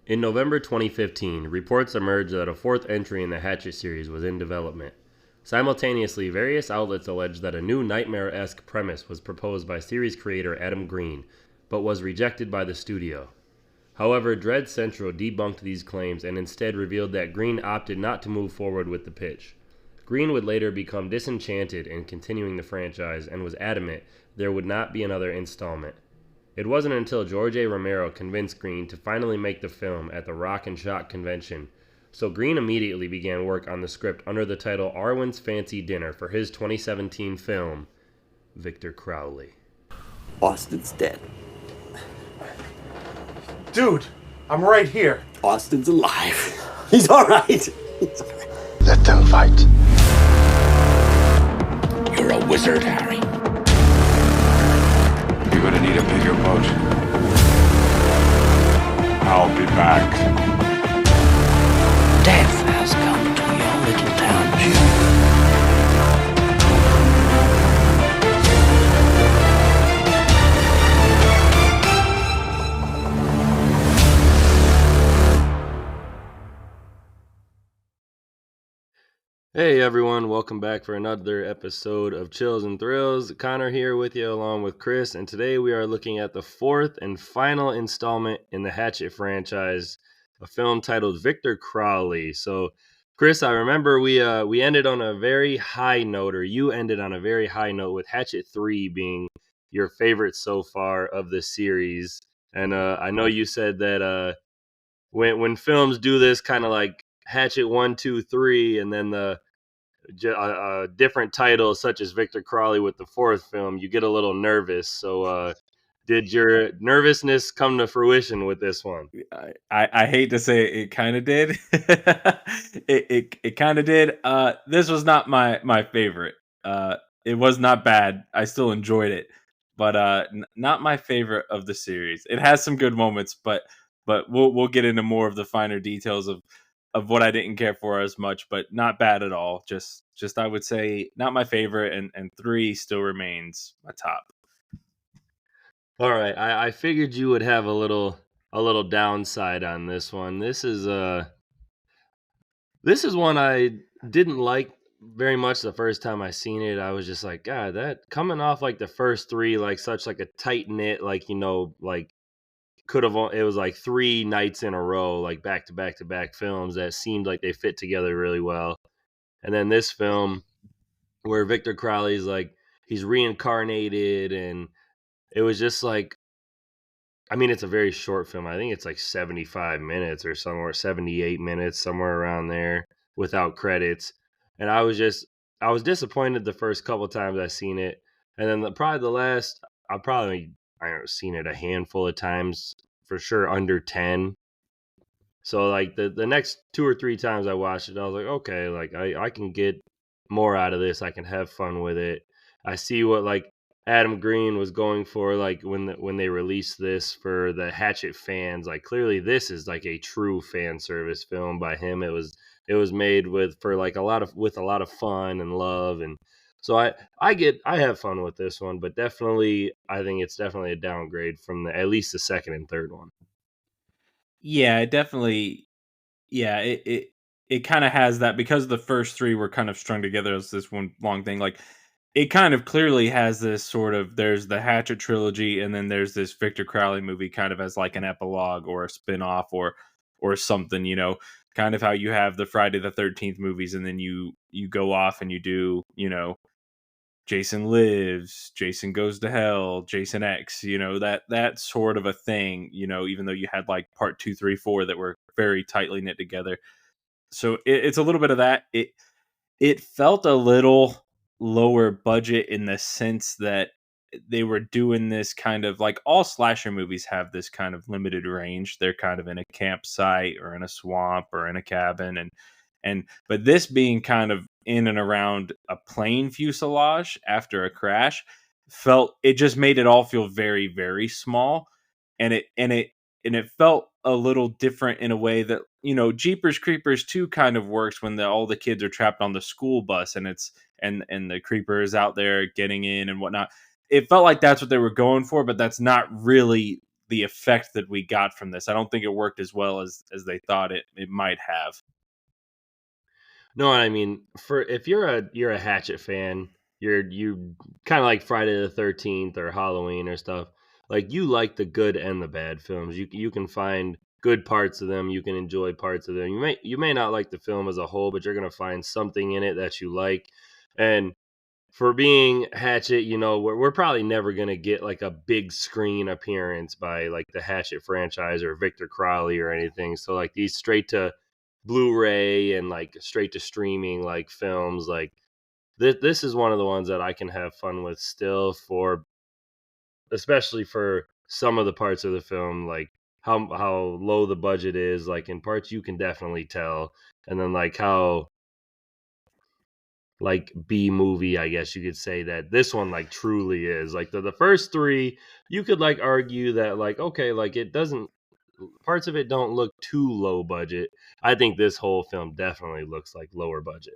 In November 2015, reports emerged that a fourth entry in the Hatchet series was in development. Simultaneously, various outlets alleged that a new nightmare-esque premise was proposed by series creator Adam Green, but was rejected by the studio. However, Dread Central debunked these claims and instead revealed that Green opted not to move forward with the pitch. Green would later become disenchanted in continuing the franchise and was adamant there would not be another installment. It wasn't until George A. Romero convinced Green to finally make the film at the Rock and Shock convention, so Green immediately began work on the script under the title Arwen's Fancy Dinner for his 2017 film, Victor Crowley. Austin's dead. Dude, I'm right here. Austin's alive. He's all right. Let them fight. You're a wizard, Harry. You're gonna need a bigger boat. I'll be back. Death has come to your little township. Hey everyone, welcome back for another episode of Chills and Thrills. Connor here with you along with Chris, and today we are looking at the fourth and final installment in the Hatchet franchise, a film titled Victor Crowley. So Chris, I remember we ended on a very high note, or you ended on a very high note with Hatchet 3 being your favorite so far of the series. And I know you said that when films do this kind of like Hatchet 1, 2, 3, and then the different titles such as Victor Crowley with the fourth film, you get a little nervous. So did your nervousness come to fruition with this one? I hate to say it kind of did. it kind of did. This was not my favorite. It was not bad. I still enjoyed it, but not my favorite of the series. It has some good moments, but we'll get into more of the finer details of what I didn't care for as much, but not bad at all. Just I would say not my favorite, and 3 still remains my top. All right, I figured you would have a little downside on this one. This is one I didn't like very much the first time I seen it. I was just like, God, that coming off like the first 3, like such like a tight knit, like, you know, like it was like 3 nights in a row, like back to back films that seemed like they fit together really well. And then this film where Victor Crowley's like, he's reincarnated, and it was just like, I mean, it's a very short film. I think it's like 75 minutes or somewhere, 78 minutes, somewhere around there without credits. And I was disappointed the first couple times I seen it. And then I've seen it a handful of times, for sure under 10. So like the next 2 or 3 times I watched it, I was like, okay, like I can get more out of this. I can have fun with it. I see what like Adam Green was going for, like when they released this for the Hatchet fans. Like clearly this is like a true fan service film by him. It was made with a lot of fun and love, and so I have fun with this one, but definitely I think it's definitely a downgrade from at least the second and third one. Yeah, it definitely. Yeah, it kind of has that, because the first 3 were kind of strung together as this one long thing. Like, it kind of clearly has this sort of, there's the Hatchet trilogy, and then there's this Victor Crowley movie kind of as like an epilogue or a spin-off or something, you know, kind of how you have the Friday the 13th movies, and then you go off and you do, you know, Jason Lives, Jason Goes to Hell, Jason X, you know, that sort of a thing, you know, even though you had like part 2, 3, 4 that were very tightly knit together. So it's a little bit of that. It felt a little lower budget in the sense that they were doing this kind of like, all slasher movies have this kind of limited range. They're kind of in a campsite or in a swamp or in a cabin, but this being kind of in and around a plane fuselage after a crash, it just made it all feel very, very small, and it felt a little different in a way that, you know, Jeepers Creepers 2 kind of works when all the kids are trapped on the school bus, and the creeper is out there getting in and whatnot. It felt like that's what they were going for, but that's not really the effect that we got from this. I don't think it worked as well as they thought it might have. No, I mean, for if you're a Hatchet fan, you kind of like Friday the 13th or Halloween or stuff. Like you like the good and the bad films. You can find good parts of them. You can enjoy parts of them. You may not like the film as a whole, but you're gonna find something in it that you like. And for being Hatchet, we're probably never gonna get like a big screen appearance by like the Hatchet franchise or Victor Crowley or anything. So like these straight to Blu-ray and like straight to streaming like films, like this is one of the ones that I can have fun with still, for especially for some of the parts of the film, like how low the budget is, like in parts you can definitely tell, and then like how like B movie, I guess you could say that this one like truly is. Like the first three, you could like argue that like okay, like it doesn't, parts of it don't look too low budget. I think this whole film definitely looks like lower budget.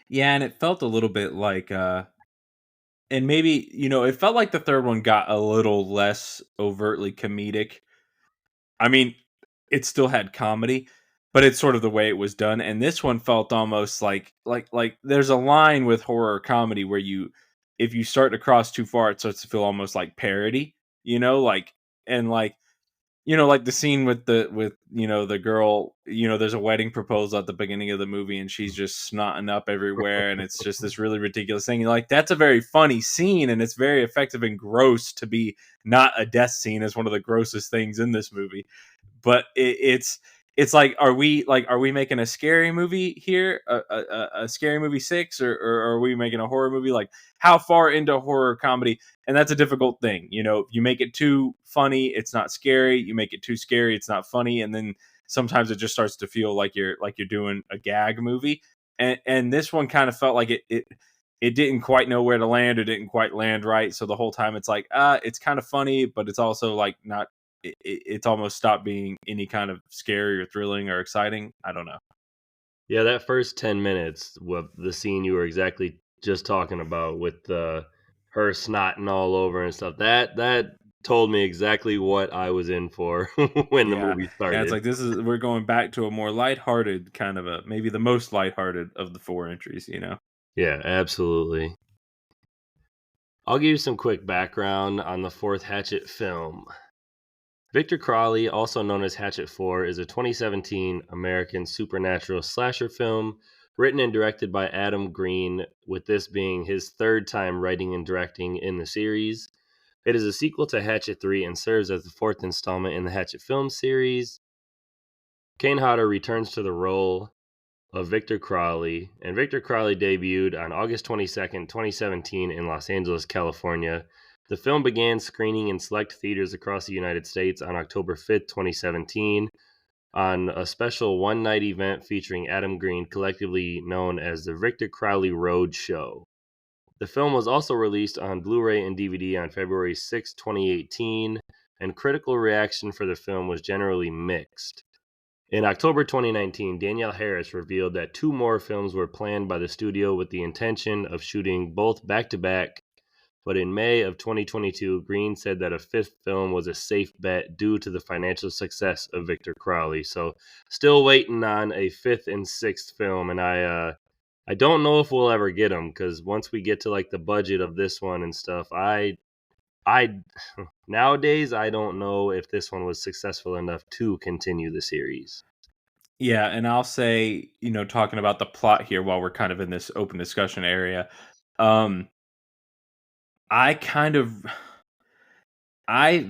Yeah, and it felt a little bit like and maybe, it felt like the third one got a little less overtly comedic. I mean, it still had comedy, but it's sort of the way it was done. And this one felt almost like there's a line with horror comedy where if you start to cross too far, it starts to feel almost like parody, like, and like the scene with the girl, there's a wedding proposal at the beginning of the movie and she's just snotting up everywhere and it's just this really ridiculous thing. You're like, that's a very funny scene and it's very effective and gross to be not a death scene as one of the grossest things in this movie. But it's like, are we making a scary movie here, a scary movie 6, or are we making a horror movie? Like, how far into horror comedy? And that's a difficult thing. If you make it too funny, it's not scary. You make it too scary, it's not funny. And then sometimes it just starts to feel like you're doing a gag movie. And this one kind of felt like it didn't quite know where to land, or didn't quite land right. So the whole time it's like, it's kind of funny, but it's also like not. It's almost stopped being any kind of scary or thrilling or exciting. I don't know. Yeah, that first 10 minutes, the scene you were exactly just talking about with her snotting all over and stuff, that told me exactly what I was in for when the movie started. Yeah, it's like we're going back to a more lighthearted kind of maybe the most lighthearted of the 4 entries, Yeah, absolutely. I'll give you some quick background on the fourth Hatchet film. Victor Crowley, also known as Hatchet 4, is a 2017 American supernatural slasher film written and directed by Adam Green, with this being his third time writing and directing in the series. It is a sequel to Hatchet 3 and serves as the fourth installment in the Hatchet film series. Kane Hodder returns to the role of Victor Crowley, and Victor Crowley debuted on August 22nd, 2017 in Los Angeles, California. The film began screening in select theaters across the United States on October 5th, 2017, on a special one-night event featuring Adam Green, collectively known as the Victor Crowley Road Show. The film was also released on Blu-ray and DVD on February 6, 2018, and critical reaction for the film was generally mixed. In October 2019, Danielle Harris revealed that 2 more films were planned by the studio with the intention of shooting both back-to-back. But in May of 2022, Green said that a 5th film was a safe bet due to the financial success of Victor Crowley. So still waiting on a 5th and 6th film, and I don't know if we'll ever get them, because once we get to like the budget of this one and stuff, I nowadays I don't know if this one was successful enough to continue the series. Yeah, and I'll say, talking about the plot here while we're kind of in this open discussion area, I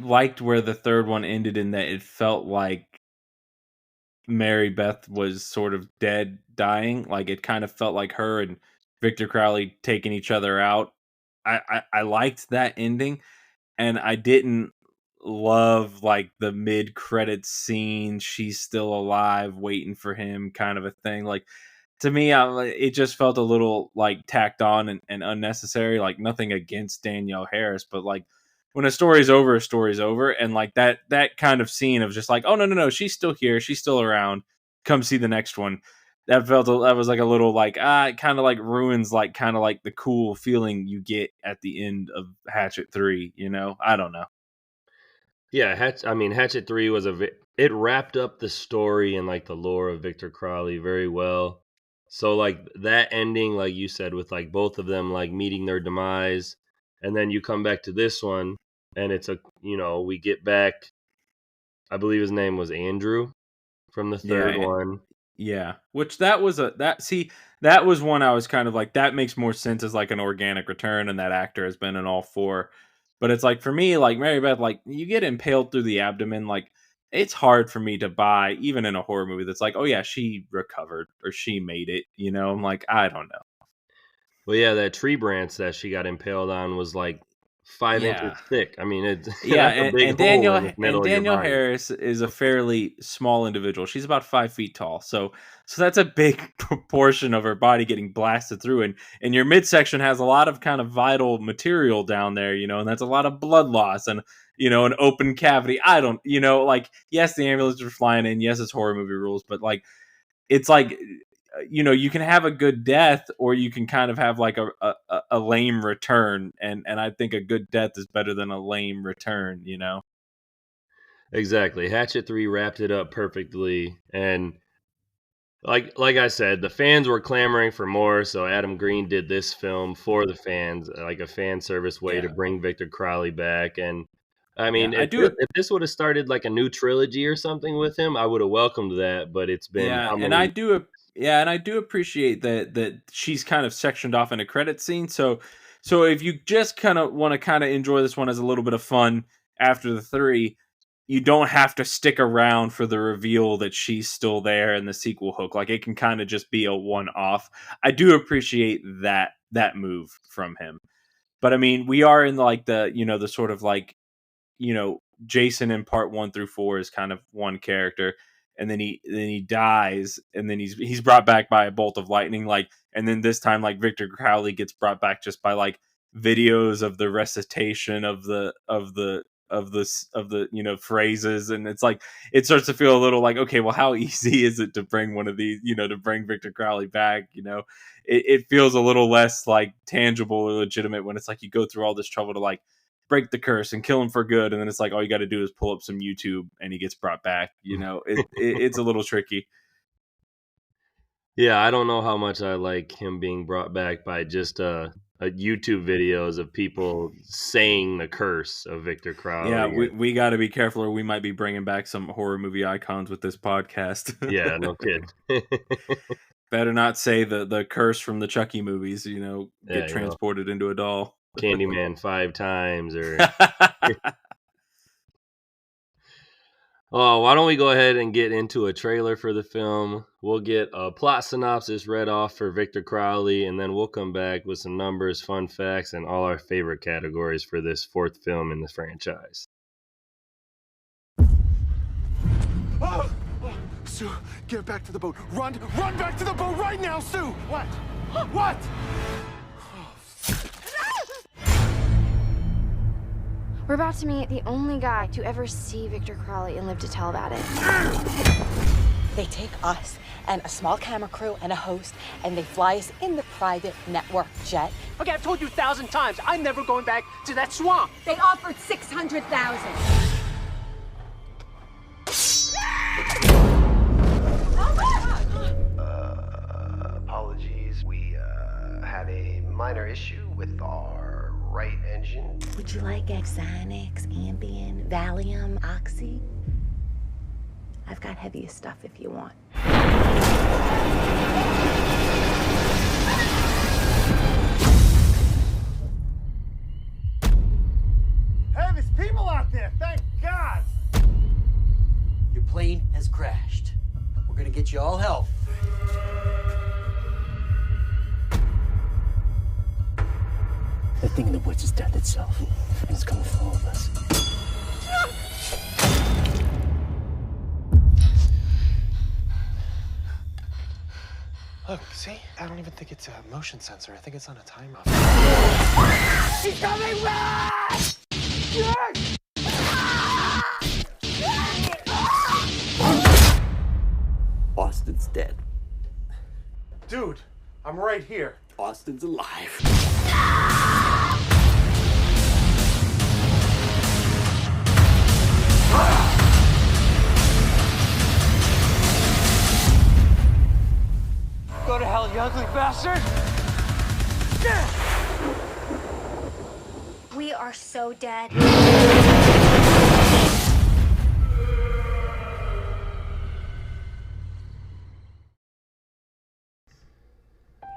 liked where the third one ended, in that it felt like Mary Beth was sort of dead, dying. Like it kind of felt like her and Victor Crowley taking each other out. I liked that ending, and I didn't love like the mid credits scene. She's still alive, waiting for him, kind of a thing. Like to me, it just felt a little like tacked on and unnecessary. Like nothing against Danielle Harris, but like when a story's over, and like that kind of scene of just like, oh no, she's still here, she's still around. Come see the next one. That was like a little like it kind of like ruins like kind of like the cool feeling you get at the end of Hatchet 3. I don't know. Yeah, Hatchet 3 was it wrapped up the story and like the lore of Victor Crowley very well. So like that ending, like you said, with like both of them like meeting their demise, and then you come back to this one, and it's we get back. I believe his name was Andrew from the third Yeah, one. yeah. Which that was that was one I was kind of like, that makes more sense as like an organic return, and that actor has been in all four. But it's like for me, like Mary Beth, like you get impaled through the abdomen, like it's hard for me to buy, even in a horror movie that's like, oh yeah, she recovered or she made it. I'm like, I don't know. Well, yeah, that tree branch that she got impaled on was like 5 inches Yeah. thick. I mean, it's Yeah, that's a big hole in the and middle of your Danielle body. Harris is a fairly small individual. She's about 5 feet tall, so that's a big proportion of her body getting blasted through, and your midsection has a lot of kind of vital material down there, and that's a lot of blood loss and an open cavity. I don't, like yes, the ambulance are flying in, yes, it's horror movie rules, but like it's like you can have a good death, or you can kind of have like a lame return, and I think a good death is better than a lame return. Exactly. Hatchet 3 wrapped it up perfectly, and like I said, the fans were clamoring for more, so Adam Green did this film for the fans, like a fan service way to Yeah, bring Victor Crowley back. And I yeah, mean, I if do. this would have started like a new trilogy or something with him, I would have welcomed that. But it's been Yeah, how and I many? do. Yeah, and I do appreciate that she's kind of sectioned off in a credit scene. So if you just kind of want to kind of enjoy this one as a little bit of fun after the three, you don't have to stick around for the reveal that she's still there and the sequel hook. Like it can kind of just be a one-off. I do appreciate that move from him. But I mean, we are in like the sort of like Jason in part 1 through 4 is kind of one character, and then he dies, and then he's brought back by a bolt of lightning, like, and then this time like Victor Crowley gets brought back just by like videos of the recitation of the phrases, and it's like it starts to feel a little like, okay, well, how easy is it to bring one of these, to bring Victor Crowley back? It feels a little less like tangible or legitimate when it's like you go through all this trouble to like break the curse and kill him for good, and then it's like all you got to do is pull up some YouTube and he gets brought back. It's a little tricky. Yeah, I don't know how much I like him being brought back by just a YouTube videos of people saying the curse of Victor Yeah, Crowley. we got to be careful, or we might be bringing back some horror movie icons with this podcast. Yeah, no kidding. Better not say the curse from the Chucky movies, Yeah, get transported into a doll. Candyman 5 times or oh, why don't we go ahead and get into a trailer for the film? We'll get a plot synopsis read off for Victor Crowley, and then we'll come back with some numbers, fun facts, and all our favorite categories for this fourth film in the franchise. Oh, Sue, get back to the boat. Run back to the boat right now, Sue! What? What? We're about to meet the only guy to ever see Victor Crowley and live to tell about it. They take us and a small camera crew and a host, and they fly us in the private network jet. Okay, I've told you 1,000 times, I'm never going back to that swamp. They offered $600,000. Apologies. We had a minor issue with our right engine. Would you like Xanax, Ambien, Valium, Oxy? I've got heavier stuff if you want. Hey, there's people out there, thank God! Your plane has crashed. We're gonna get you all help. That thing in the woods is death itself, and it's coming for all of us. Look, see? I don't even think it's a motion sensor. I think it's on a timer. He's coming back! Austin's dead. Dude, I'm right here. Austin's alive. Go to hell, you ugly bastard! We are so dead.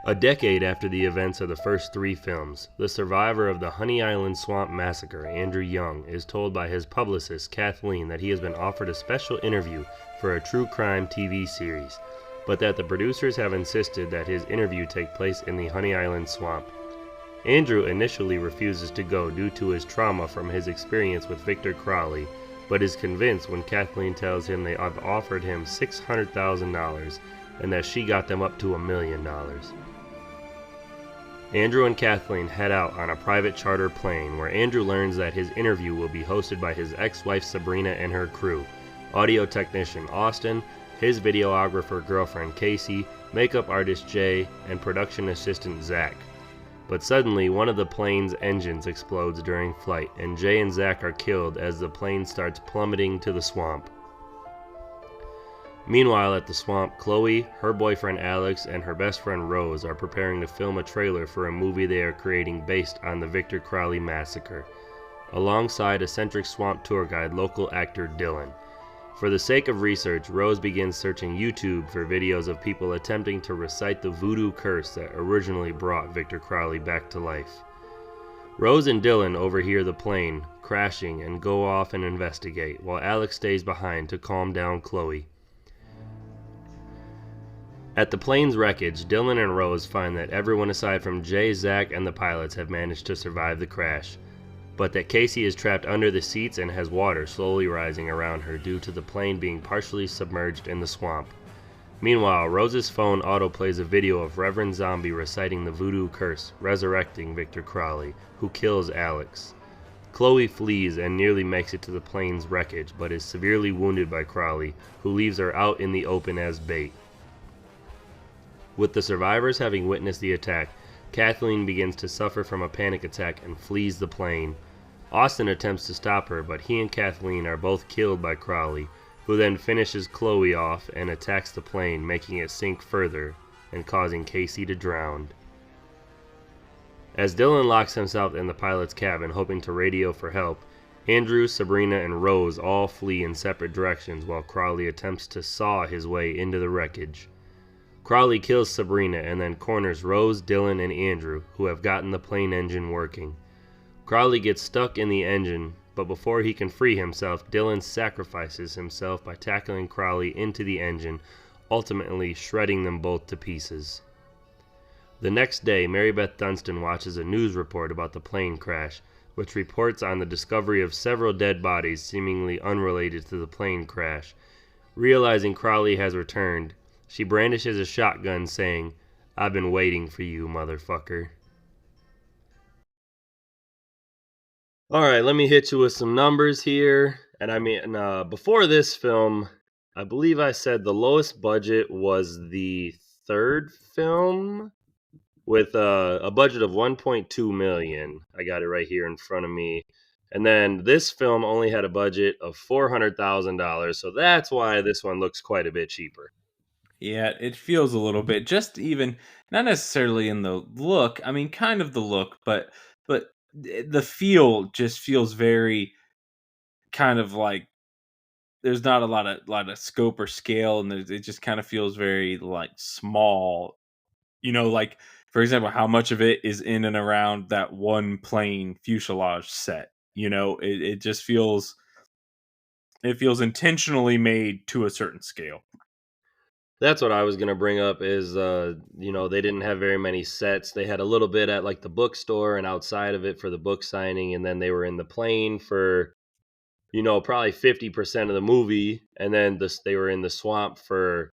A decade after the events of the first 3 films, the survivor of the Honey Island Swamp Massacre, Andrew Young, is told by his publicist, Kathleen, that he has been offered a special interview for a true crime TV series, but that the producers have insisted that his interview take place in the Honey Island Swamp. Andrew initially refuses to go due to his trauma from his experience with Victor Crowley, but is convinced when Kathleen tells him they have offered him $600,000 and that she got them up to $1 million. Andrew and Kathleen head out on a private charter plane where Andrew learns that his interview will be hosted by his ex-wife Sabrina and her crew, audio technician Austin, his videographer girlfriend Casey, makeup artist Jay, and production assistant Zach. But suddenly one of the plane's engines explodes during flight and Jay and Zach are killed as the plane starts plummeting to the swamp. Meanwhile, at the swamp, Chloe, her boyfriend Alex, and her best friend Rose are preparing to film a trailer for a movie they are creating based on the Victor Crowley massacre, alongside eccentric swamp tour guide local actor Dylan. For the sake of research, Rose begins searching YouTube for videos of people attempting to recite the voodoo curse that originally brought Victor Crowley back to life. Rose and Dylan overhear the plane crashing and go off and investigate, while Alex stays behind to calm down Chloe. At the plane's wreckage, Dylan and Rose find that everyone aside from Jay, Zach, and the pilots have managed to survive the crash, but that Casey is trapped under the seats and has water slowly rising around her due to the plane being partially submerged in the swamp. Meanwhile, Rose's phone autoplays a video of Reverend Zombie reciting the voodoo curse, resurrecting Victor Crowley, who kills Alex. Chloe flees and nearly makes it to the plane's wreckage, but is severely wounded by Crowley, who leaves her out in the open as bait. With the survivors having witnessed the attack, Kathleen begins to suffer from a panic attack and flees the plane. Austin attempts to stop her, but he and Kathleen are both killed by Crowley, who then finishes Chloe off and attacks the plane, making it sink further and causing Casey to drown. As Dylan locks himself in the pilot's cabin hoping to radio for help, Andrew, Sabrina, and Rose all flee in separate directions while Crowley attempts to saw his way into the wreckage. Crowley kills Sabrina and then corners Rose, Dylan, and Andrew, who have gotten the plane engine working. Crowley gets stuck in the engine, but before he can free himself, Dylan sacrifices himself by tackling Crowley into the engine, ultimately shredding them both to pieces. The next day, Mary Beth Dunstan watches a news report about the plane crash, which reports on the discovery of several dead bodies seemingly unrelated to the plane crash. Realizing Crowley has returned, she brandishes a shotgun saying, "I've been waiting for you, motherfucker." Alright, let me hit you with some numbers here. And before this film, I believe I said the lowest budget was the third film with a budget of $1.2 million. I got it right here in front of me. And then this film only had a budget of $400,000, so that's why this one looks quite a bit cheaper. Yeah, it feels a little bit, just even not necessarily in the look. I mean, kind of the look, but the feel just feels very kind of like there's not a lot of scope or scale, and it just kind of feels very like small. Like for example, how much of it is in and around that one plane fuselage set. It just feels intentionally made to a certain scale. That's what I was going to bring up is, they didn't have very many sets. They had a little bit at like the bookstore and outside of it for the book signing. And then they were in the plane for, probably 50% of the movie. And then they were in the swamp for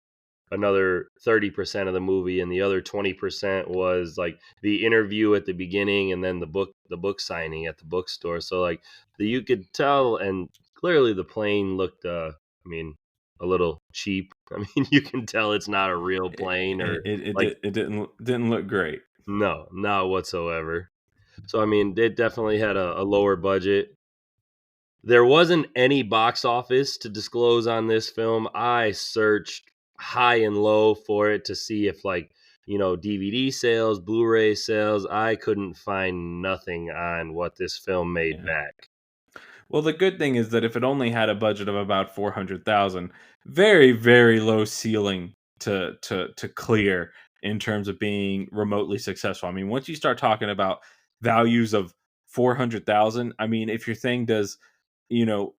another 30% of the movie. And the other 20% was like the interview at the beginning and then the book signing at the bookstore. So like you could tell, and clearly the plane looked, a little cheap. You can tell it's not a real plane, or it didn't look great. No, not whatsoever. So it definitely had a lower budget. There wasn't any box office to disclose on this film. I searched high and low for it to see if, like, DVD sales, Blu-ray sales. I couldn't find nothing on what this film made back. Well, the good thing is that if it only had a budget of about 400,000, very, very low ceiling to clear in terms of being remotely successful. I mean, once you start talking about values of 400,000, I mean, if your thing does, you know,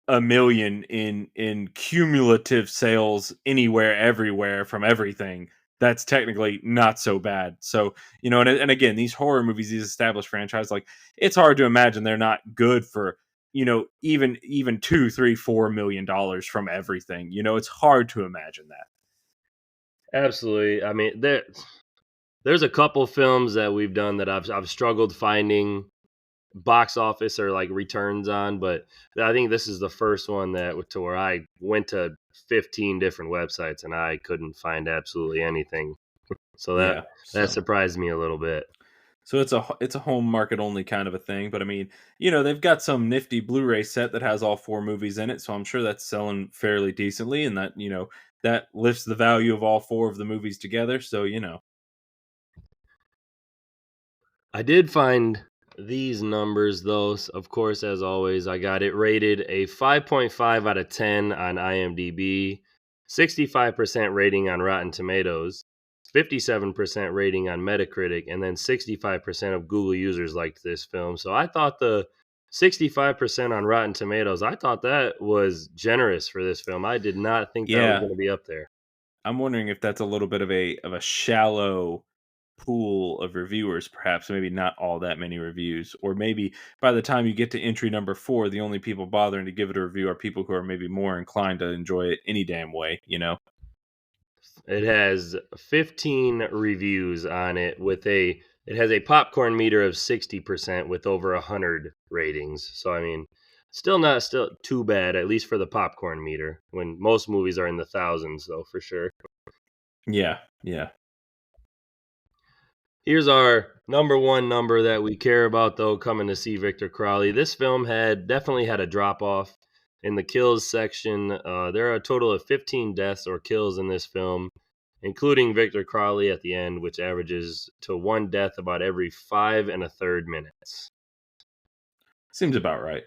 a million in cumulative sales anywhere, everywhere from everything, that's technically not so bad. So, and again, these horror movies, these established franchises, like, it's hard to imagine they're not good for, even $2, $3, $4 million from everything. It's hard to imagine that. Absolutely. I mean, there's a couple films that we've done that I've struggled finding box office or like returns on, but I think this is the first one to where I went to 15 different websites and I couldn't find absolutely anything. So that surprised me a little bit. So it's a home market only kind of a thing, but I mean, they've got some nifty Blu-ray set that has all 4 movies in it, so I'm sure that's selling fairly decently, and that that lifts the value of all 4 of the movies together. So I did find these numbers, though. Of course, as always, I got it rated a 5.5 out of 10 on IMDb, 65% rating on Rotten Tomatoes, 57% rating on Metacritic, and then 65% of Google users liked this film. So I thought the 65% on Rotten Tomatoes, I thought that was generous for this film. I did not think that was going to be up there. I'm wondering if that's a little bit of a shallow pool of reviewers, perhaps. Maybe not all that many reviews, or maybe by the time you get to entry number 4, the only people bothering to give it a review are people who are maybe more inclined to enjoy it any damn way. It has 15 reviews on it it has a popcorn meter of 60% with over 100 ratings. So I mean, still too bad, at least for the popcorn meter, when most movies are in the thousands, though, for sure. Yeah. Here's our number one number that we care about, though, coming to see Victor Crowley. This film definitely had a drop off in the kills section. There are a total of 15 deaths or kills in this film, including Victor Crowley at the end, which averages to 1 death about every 5 1/3 minutes. Seems about right.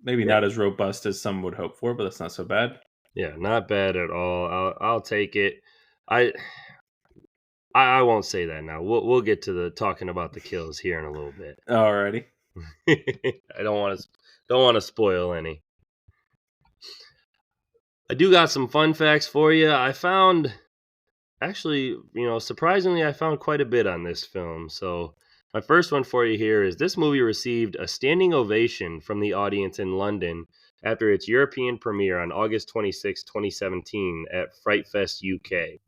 Maybe not as robust as some would hope for, but that's not so bad. Yeah, not bad at all. I'll take it. I won't say that now. We'll get to the talking about the kills here in a little bit. Alrighty. I don't want to spoil any. I do got some fun facts for you. I found, actually, surprisingly, I found quite a bit on this film. So my first one for you here is this movie received a standing ovation from the audience in London after its European premiere on August 26, 2017 at Fright Fest UK.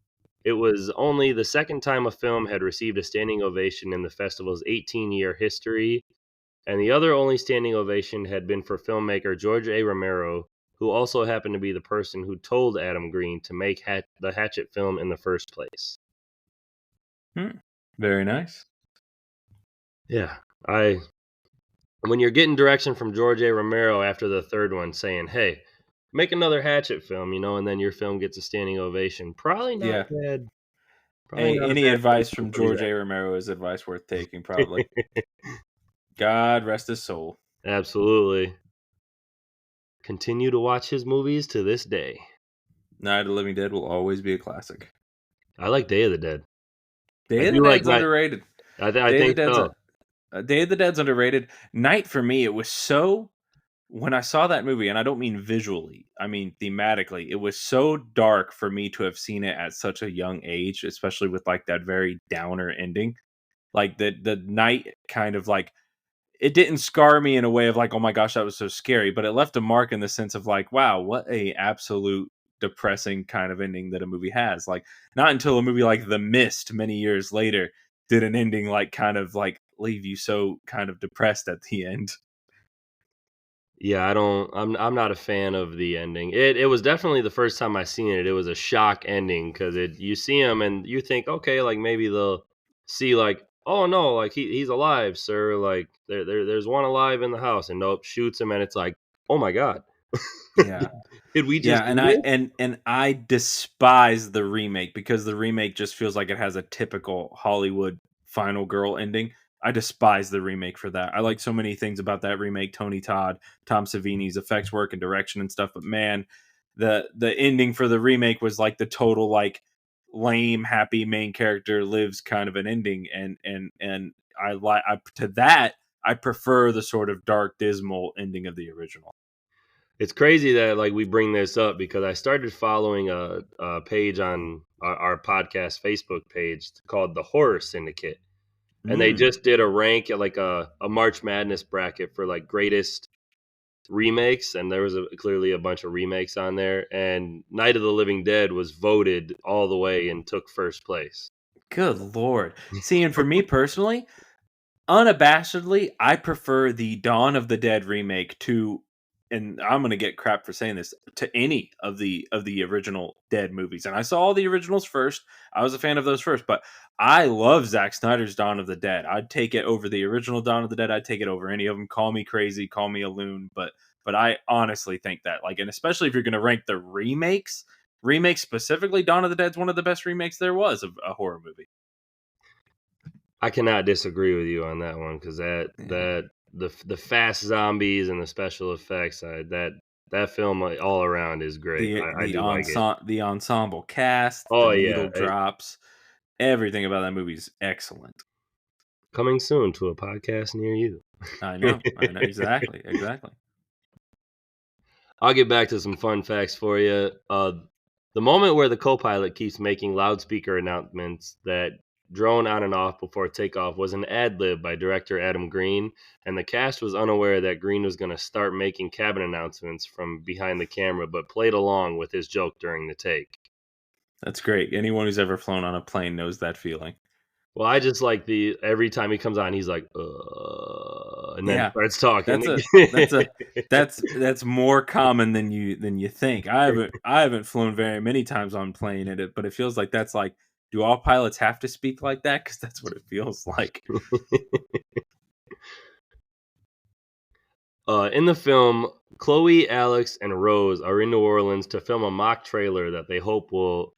It was only the second time a film had received a standing ovation in the festival's 18-year history, and the other only standing ovation had been for filmmaker George A. Romero, who also happened to be the person who told Adam Green to make the Hatchet film in the first place. Very nice. Yeah, when you're getting direction from George A. Romero after the third one saying, hey, make another Hatchet film, and then your film gets a standing ovation, probably not bad. Any advice from George A. Romero is advice worth taking, probably. God rest his soul. Absolutely. Continue to watch his movies to this day. Night of the Living Dead will always be a classic. I like Day of the Dead. Day of the Dead's underrated. I think so. Day of the Dead's underrated. Night, for me, it was so... When I saw that movie, and I don't mean visually, I mean thematically, it was so dark for me to have seen it at such a young age, especially with like that very downer ending. Like the night kind of like, it didn't scar me in a way of like, oh my gosh, that was so scary, but it left a mark in the sense of like, wow, what a absolute depressing kind of ending that a movie has. Like, not until a movie like The Mist many years later did an ending like kind of like leave you so kind of depressed at the end. Yeah, I'm not a fan of the ending. It was definitely the first time I seen it. It was a shock ending because you see him and you think, okay, like maybe they'll see like, oh no, like he's alive, sir. Like there's one alive in the house, and nope, shoots him, and it's like oh my god. Yeah. Did we just Yeah, and do this? I despise the remake because the remake just feels like it has a typical Hollywood final girl ending. I despise the remake for that. I like so many things about that remake, Tony Todd, Tom Savini's effects work and direction and stuff, but man, the ending for the remake was like the total like lame happy main character lives kind of an ending, and I like to that I prefer the sort of dark dismal ending of the original. It's crazy that like we bring this up because I started following a page on our podcast Facebook page called the Horror Syndicate, and they just did a rank at like a March Madness bracket for like greatest remakes, and there was clearly a bunch of remakes on there, and Night of the Living Dead was voted all the way and took first place. Good Lord. See, and for me personally, unabashedly, I prefer the Dawn of the Dead remake to, and I'm going to get crap for saying this, to any of the original Dead movies. And I saw all the originals first. I was a fan of those first, but I love Zack Snyder's Dawn of the Dead. I'd take it over the original Dawn of the Dead. I'd take it over any of them. Call me crazy, call me a loon, but I honestly think that, like, and especially if you're going to rank the remakes specifically, Dawn of the Dead's one of the best remakes there was of a horror movie. I cannot disagree with you on that one because the fast zombies and the special effects, that film all around is great. I do like it. The ensemble cast, Oh the yeah, needle drops, everything about that movie is excellent. coming soon to a podcast near you. I know exactly. I'll get back to some fun facts for you. The moment where the co-pilot keeps making loudspeaker announcements that drone on and off before takeoff was an ad-lib by director Adam Green, and the cast was unaware that Green was going to start making cabin announcements from behind the camera, but played along with his joke during the take. That's great. Anyone who's ever flown on a plane knows that feeling. Well, I just like every time he comes on, he's like, and then starts talking. That's more common than you think. I haven't flown very many times on plane, but it feels like that's like, do all pilots have to speak like that? Because that's what it feels like. In the film, Chloe, Alex, and Rose are in New Orleans to film a mock trailer that they hope will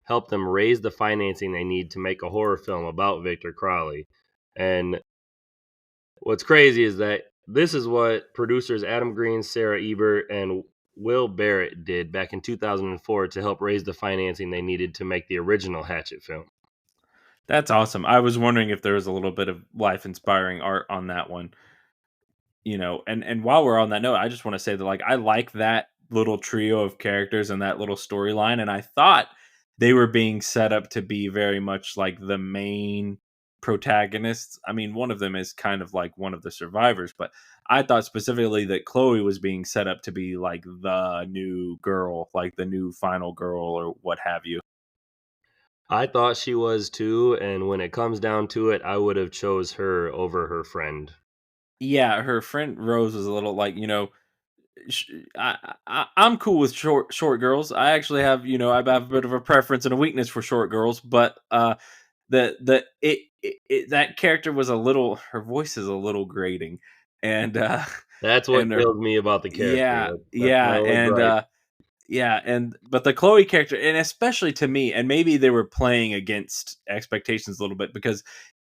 help them raise the financing they need to make a horror film about Victor Crowley. And what's crazy is that this is what producers Adam Green, Sarah Ebert, and Will Barrett did back in 2004 to help raise the financing they needed to make the original Hatchet film. That's awesome. I was wondering if there was a little bit of life-inspiring art on that one. You know, and while we're on that note, I just want to say that, like, I like that little trio of characters and that little storyline, and I thought they were being set up to be very much like the main protagonists. I mean, one of them is kind of like one of the survivors, but I thought specifically that Chloe was being set up to be like the new girl, like the new final girl or what have you. I thought she was too, and when it comes down to it, I would have chose her over her friend. Yeah, her friend Rose was a little like, you know, I'm cool with short girls. I actually have, you know, I have a bit of a preference and a weakness for short girls, but that character was a little, her voice is a little grating, and that's what kills me about the character. But the Chloe character, and especially to me, and maybe they were playing against expectations a little bit, because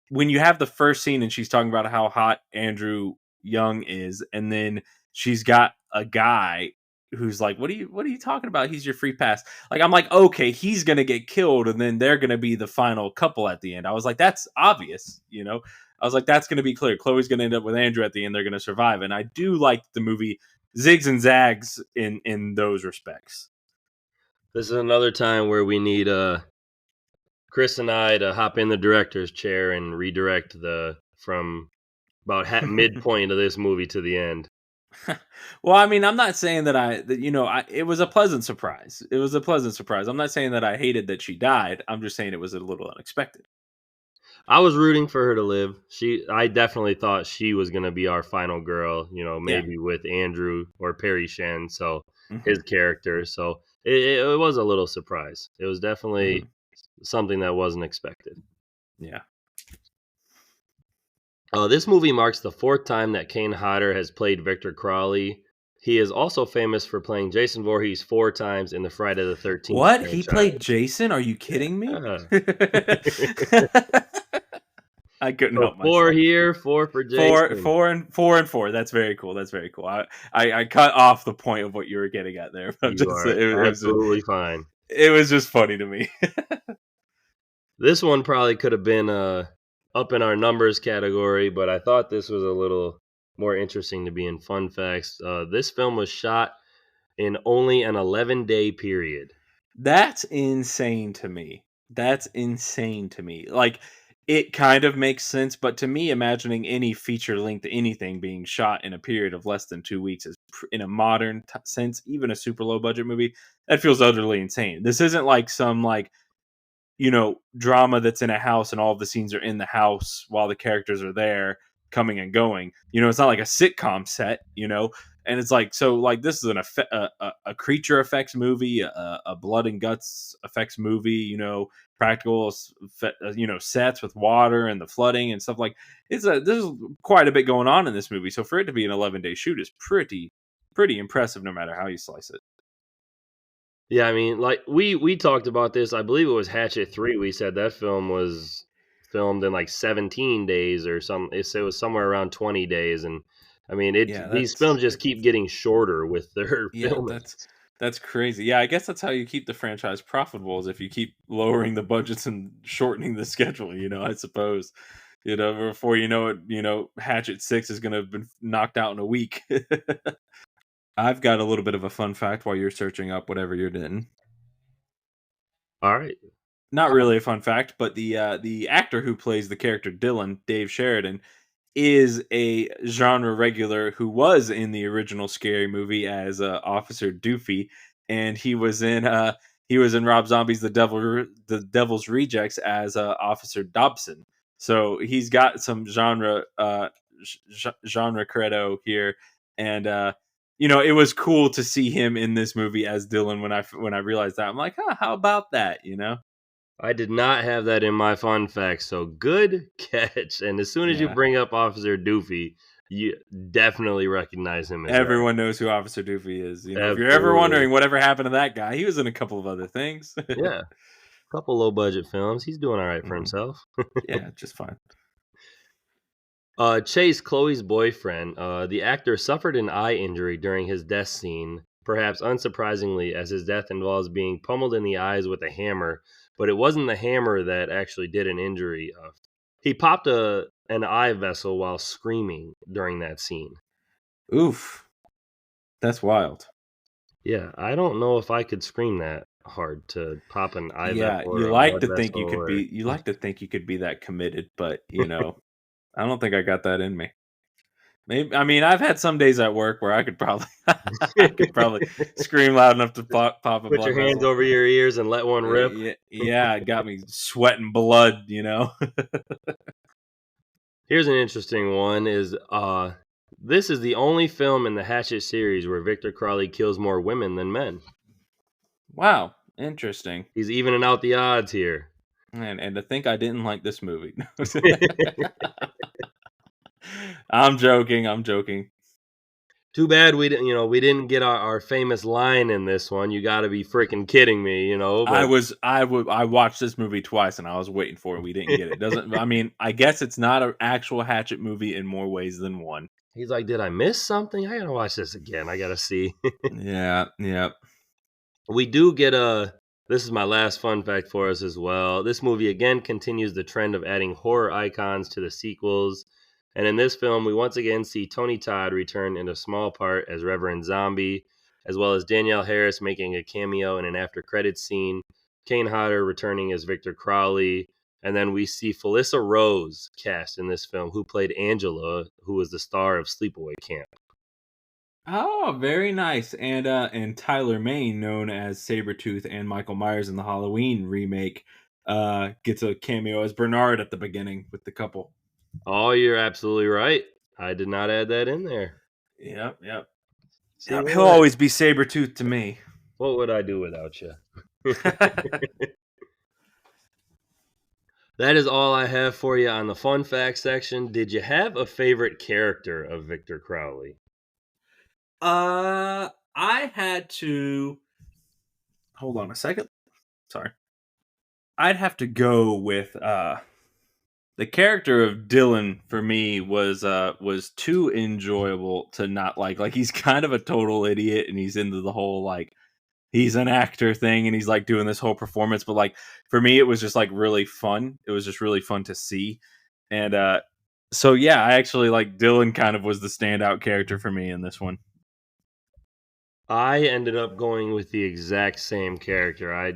when you have the first scene and she's talking about how hot Andrew Young is, and then she's got a guy who's like, what are you talking about? He's your free pass. Like, I'm like, okay, he's going to get killed, and then they're going to be the final couple at the end. I was like, that's obvious, you know? I was like, that's going to be clear. Chloe's going to end up with Andrew at the end. They're going to survive. And I do like the movie zigs and zags in those respects. This is another time where we need Chris and I to hop in the director's chair and redirect from about midpoint of this movie to the end. Well, I mean, I'm not saying that it was a pleasant surprise. It was a pleasant surprise. I'm not saying that I hated that she died. I'm just saying it was a little unexpected. I was rooting for her to live. I definitely thought she was going to be our final girl, you know, maybe with Andrew or Perry Shen, so his character. So it was a little surprise. It was definitely something that wasn't expected. Yeah. This movie marks the fourth time that Kane Hodder has played Victor Crowley. He is also famous for playing Jason Voorhees 4 times in the Friday the 13th What? He franchise. played Jason? Are you kidding me? Yeah. I couldn't So help 4 myself. here, 4 for Jason. Four and four. That's very cool. That's very cool. I cut off the point of what you were getting at there. But You are absolutely fine. It was just funny to me. This one probably could have been up in our numbers category, but I thought this was a little more interesting to be in fun facts. This film was shot in only an 11-day period. That's insane to me. That's insane to me. Like, it kind of makes sense, but to me, imagining any feature length anything being shot in a period of less than 2 weeks is, in a modern sense, even a super low budget movie, that feels utterly insane. This isn't like some drama that's in a house and all of the scenes are in the house while the characters are there coming and going. It's not like a sitcom set, and it's like, so like this is a creature effects movie, a blood and guts effects movie, practical, sets with water and the flooding and stuff. Like, there's quite a bit going on in this movie. So for it to be an 11-day shoot is pretty impressive, no matter how you slice it. Yeah, I mean, like we talked about this. I believe it was Hatchet 3. We said that film was filmed in like 17 days or something. It was somewhere around 20 days. And I mean, these films just keep getting shorter with their filming. That's crazy. Yeah, I guess that's how you keep the franchise profitable, is if you keep lowering the budgets and shortening the schedule, I suppose. Before you know it, Hatchet 6 is going to have been knocked out in a week. I've got a little bit of a fun fact while you're searching up whatever you're doing. All right. Not really a fun fact, but the actor who plays the character Dylan, Dave Sheridan, is a genre regular who was in the original Scary Movie as Officer Doofy, and he was in Rob Zombie's The Devil's Rejects as Officer Dobson. So he's got some genre credo here, and it was cool to see him in this movie as Dylan. When I realized that, I'm like, how about that? I did not have that in my fun facts, so good catch. And as soon as you bring up Officer Doofy, you definitely recognize him. Everyone knows who Officer Doofy is. If you're ever wondering whatever happened to that guy, he was in a couple of other things. Yeah, a couple low budget films. He's doing all right for himself. Yeah, just fine. Chase, Chloe's boyfriend, the actor suffered an eye injury during his death scene, perhaps unsurprisingly, as his death involves being pummeled in the eyes with a hammer. But it wasn't the hammer that actually did an injury. He popped an eye vessel while screaming during that scene. Oof. That's wild. Yeah, I don't know if I could scream that hard to pop an eye vessel. You like to think you could be that committed, but I don't think I got that in me. Maybe, I mean, I've had some days at work where I could probably scream loud enough to pop a Put your hands over your ears and let one rip. Yeah, it got me sweating blood, Here's an interesting one: is this is the only film in the Hatchet series where Victor Crowley kills more women than men. Wow, interesting. He's evening out the odds here. And to think I didn't like this movie. I'm joking. Too bad we didn't get our famous line in this one. You got to be freaking kidding me, But I watched this movie twice and I was waiting for it. We didn't get it. I guess it's not an actual Hatchet movie in more ways than one. He's like, did I miss something? I got to watch this again. I got to see. Yeah. We do get this is my last fun fact for us as well. This movie again continues the trend of adding horror icons to the sequels. And in this film, we once again see Tony Todd return in a small part as Reverend Zombie, as well as Danielle Harris making a cameo in an after-credits scene, Kane Hodder returning as Victor Crowley, and then we see Felissa Rose cast in this film, who played Angela, who was the star of Sleepaway Camp. Oh, very nice. And Tyler Mane, known as Sabretooth and Michael Myers in the Halloween remake, gets a cameo as Bernard at the beginning with the couple. Oh, you're absolutely right. I did not add that in there. Yep. He'll always be Sabretooth to me. What would I do without you? That is all I have for you on the fun fact section. Did you have a favorite character of Victor Crowley? I had to hold on a second. Sorry. I'd have to go with the character of Dylan for me was too enjoyable to not like. Like he's kind of a total idiot and he's into the whole like he's an actor thing and he's like doing this whole performance, but like for me it was just like really fun. It was just really fun to see. And so yeah, I actually like Dylan kind of was the standout character for me in this one. I ended up going with the exact same character.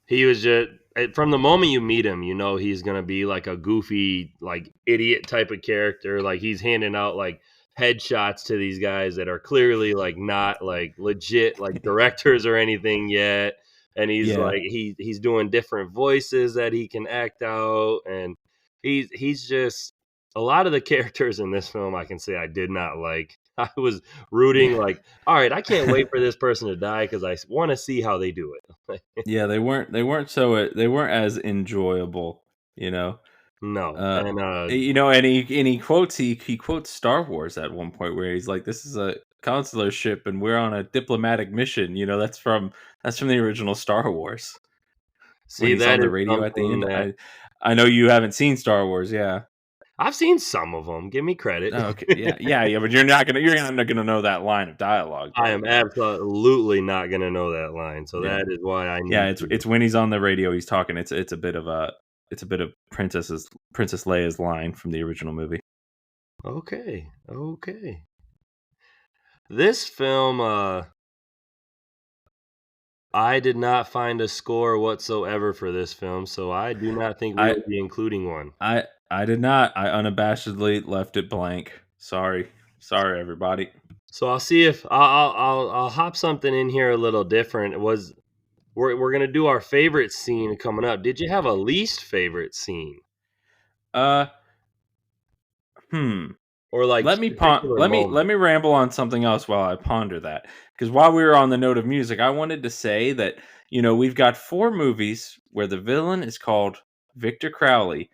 He was just from the moment you meet him, you know he's gonna be like a goofy, like idiot type of character. Like he's handing out like headshots to these guys that are clearly like not like legit like directors or anything yet. And he's Yeah. like he's doing different voices that he can act out, and he's just a lot of the characters in this film I can say I did not like. I was rooting like, all right, I can't wait for this person to die because I want to see how they do it. Yeah, they weren't they weren't as enjoyable, you know. No, Uh and you know, and he quotes he quotes Star Wars at one point where he's like, "This is a consular ship and we're on a diplomatic mission." You know, that's from the original Star Wars. When see he's on that the is radio at the something end. that I know you haven't seen Star Wars, yeah. I've seen some of them. Give me credit. Oh, okay, yeah, but you're not gonna know that line of dialogue, I though, am you know? absolutely not gonna know that line, so Yeah, that is why I yeah. need to. It's when he's on the radio, he's talking. It's a bit of Princess Leia's line from the original movie. Okay, okay. This film, I did not find a score whatsoever for this film, so I do not think we I will be including one. I did not. I unabashedly left it blank. Sorry, everybody. So I'll see if I'll hop something in here a little different. We're gonna do our favorite scene coming up. Did you have a least favorite scene Uh, hmm. or like particular Let moment? me ramble on something else while I ponder that. Because while we were on the note of music, I wanted to say that we've got 4 movies where the villain is called Victor Crowley,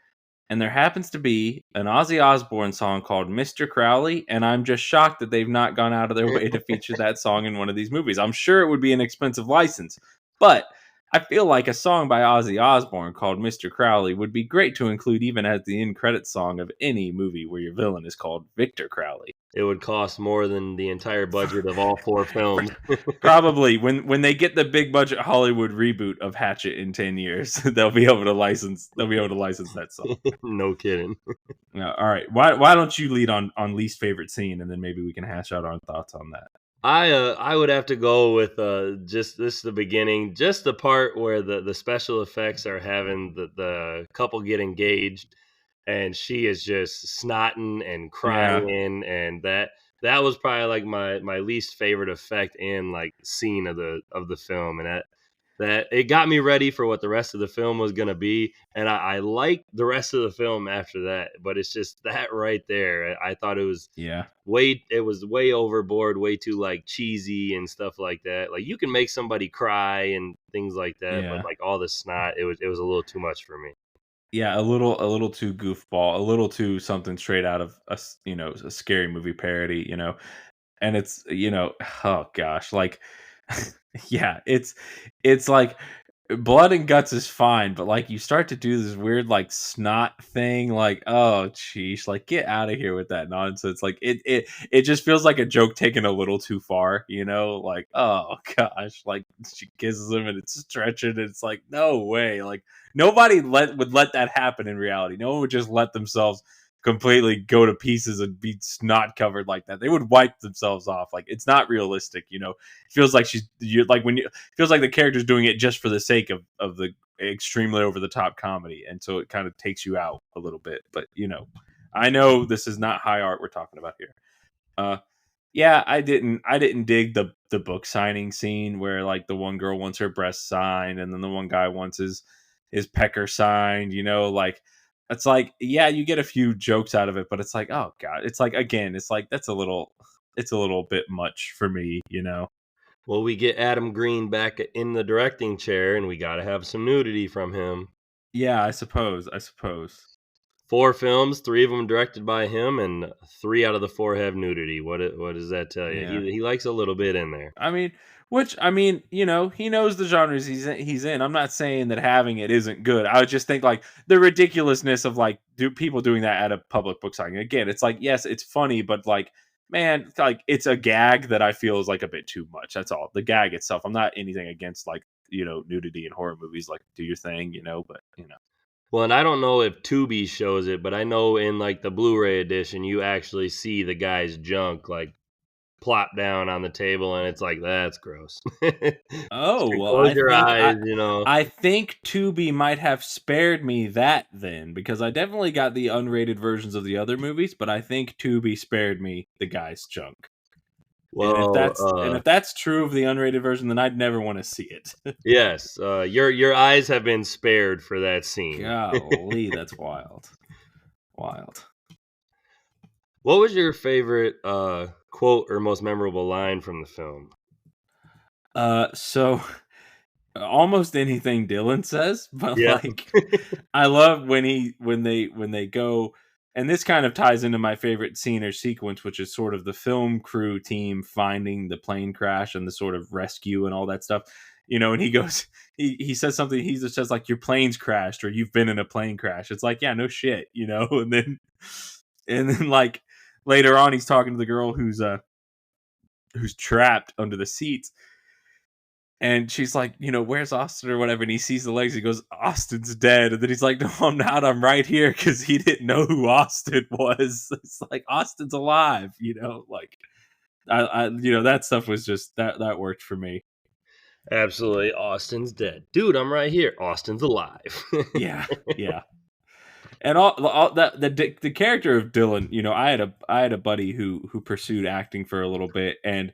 and there happens to be an Ozzy Osbourne song called Mr. Crowley, and I'm just shocked that they've not gone out of their way to feature that song in one of these movies. I'm sure it would be an expensive license, but I feel like a song by Ozzy Osbourne called Mr. Crowley would be great to include even as the end credits song of any movie where your villain is called Victor Crowley. It would cost more than the entire budget of all 4 films. Probably when they get the big budget Hollywood reboot of Hatchet in 10 years, they'll be able to license that song. No kidding. All right. Why don't you lead on least favorite scene, and then maybe we can hash out our thoughts on that. I would have to go with just this the beginning, just the part where the special effects are having the couple get engaged, and she is just snotting and Yeah. crying, and that was probably like my least favorite effect and like scene of the film, and that it got me ready for what the rest of the film was gonna be, and I liked the rest of the film after that, but it's just that right there. I thought Yeah. it was way overboard, way too like cheesy and stuff like that. Like you can make somebody cry and things like that, but Yeah. like all the snot, it was a little too much for me. Yeah, a little too goofball, a little too something straight out of a scary movie parody, And it's, oh gosh, like yeah, it's like blood and guts is fine, but like you start to do this weird like snot thing, like oh sheesh, like get out of here with that nonsense. Like it just feels like a joke taken a little too far, like oh gosh, like she kisses him and it's stretching and it's like no way, like nobody would let that happen in reality. No one would just let themselves completely go to pieces and be snot covered like that. They would wipe themselves off. Like it's not realistic, It feels like you're like when you feels like the character's doing it just for the sake of the extremely over the top comedy, and so it kind of takes you out a little bit. But I know this is not high art we're talking about here. Yeah, I didn't dig the book signing scene where like the one girl wants her breast signed and then the one guy wants his pecker signed, like it's like yeah, you get a few jokes out of it, but it's like oh god, it's like again, it's like it's a little bit much for me. Well, we get Adam Green back in the directing chair, and we got to have some nudity from him. Yeah, I suppose. 4 films, 3 of them directed by him, and 3 out of the 4 have nudity. What does that tell you? Yeah. He likes a little bit in there. I mean, he knows the genres he's in. I'm not saying that having it isn't good. I would just think like the ridiculousness of like people doing that at a public book signing. Again, it's like, yes, it's funny, but like, man, like it's a gag that I feel is like a bit too much. That's all. The gag itself. I'm not anything against like, nudity in horror movies. Like, do your thing, but Well, and I don't know if Tubi shows it, but I know in like the Blu-ray edition, you actually see the guy's junk like plop down on the table, and it's like, that's gross. Oh, well, Close your eyes, I think Tubi might have spared me that then, because I definitely got the unrated versions of the other movies, but I think Tubi spared me the guy's junk. Well, and if that's true of the unrated version, then I'd never want to see it. yes, your eyes have been spared for that scene. Golly, that's wild. Wild. What was your favorite quote or most memorable line from the film? So almost anything Dylan says, but Yeah. like I love when they go, and this kind of ties into my favorite scene or sequence, which is sort of the film crew team finding the plane crash and the sort of rescue and all that stuff. And he goes, he says something, he just says like, your plane's crashed or you've been in a plane crash. It's like, yeah, no shit, and then like later on he's talking to the girl who's trapped under the seats. And she's like, where's Austin or whatever? And he sees the legs. He goes, Austin's dead. And then he's like, no, I'm not. I'm right here, because he didn't know who Austin was. It's like, Austin's alive, like I that stuff was just that worked for me. Absolutely. Austin's dead. Dude, I'm right here. Austin's alive. Yeah. And all that the character of Dylan, I had a buddy who pursued acting for a little bit, and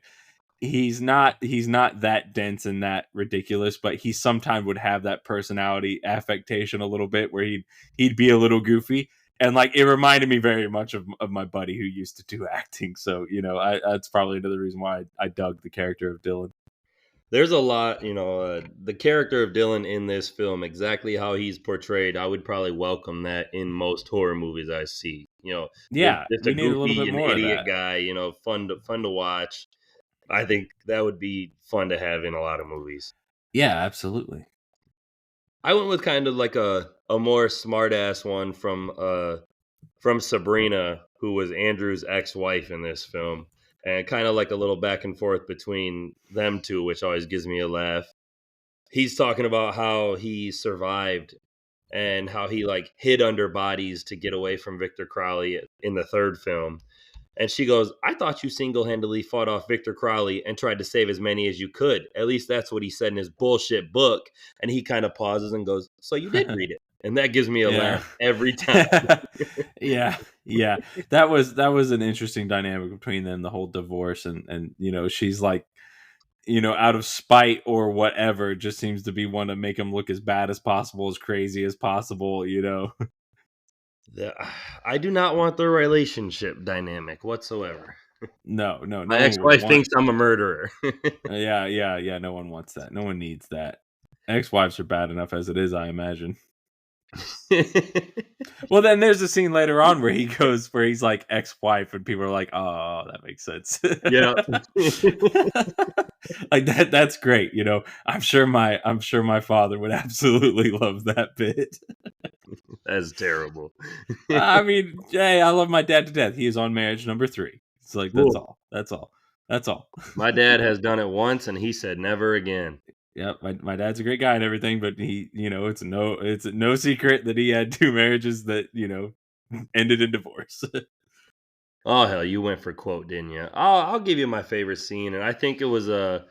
he's not that dense and that ridiculous, but he sometimes would have that personality affectation a little bit where he'd be a little goofy, and like it reminded me very much of my buddy who used to do acting. So that's probably another reason why I dug the character of Dylan. There's a lot, the character of Dylan in this film, exactly how he's portrayed. I would probably welcome that in most horror movies I see. Yeah, just we a need a little goofy bit and more of idiot that. guy. Fun to watch. I think that would be fun to have in a lot of movies. Yeah, absolutely. I went with kind of like a more smart-ass one from Sabrina, who was Andrew's ex-wife in this film. And kind of like a little back and forth between them two, which always gives me a laugh. He's talking about how he survived and how he like hid under bodies to get away from Victor Crowley in the third film. And she goes, I thought you single-handedly fought off Victor Crowley and tried to save as many as you could. At least that's what he said in his bullshit book. And he kind of pauses and goes, so you did read it. And that gives me a laugh every time. Yeah. That was an interesting dynamic between them, the whole divorce. And she's like, out of spite or whatever, just seems to be one to make him look as bad as possible, as crazy as possible, I do not want the relationship dynamic whatsoever. No. My ex-wife thinks I'm a murderer. Yeah. No one wants that. No one needs that. Ex-wives are bad enough as it is, I imagine. Well, then there's a scene later on where he's like ex-wife, and people are like, "Oh, that makes sense." Yeah, like that's great. I'm sure my father would absolutely love that bit. That's terrible. I mean, hey, I love my dad to death. He is on marriage number 3. It's like that's all. My dad has done it once, and he said never again. Yeah, my dad's a great guy and everything, but he, it's no secret that he had 2 marriages that, ended in divorce. Oh, hell, you went for quote, didn't you? I'll give you my favorite scene, and I think it was I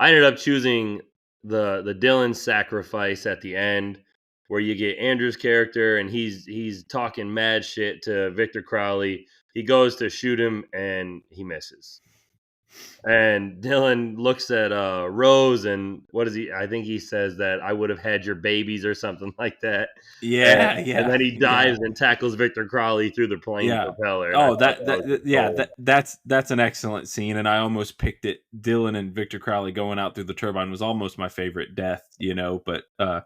ended up choosing the Dylan sacrifice at the end, where you get Andrew's character, and he's talking mad shit to Victor Crowley. He goes to shoot him, and he misses. And Dylan looks at Rose, and what is he? I think he says that I would have had your babies or something like that. Yeah. And then he dives and tackles Victor Crowley through the plane propeller. Oh, that's an excellent scene, and I almost picked it. Dylan and Victor Crowley going out through the turbine was almost my favorite death, but that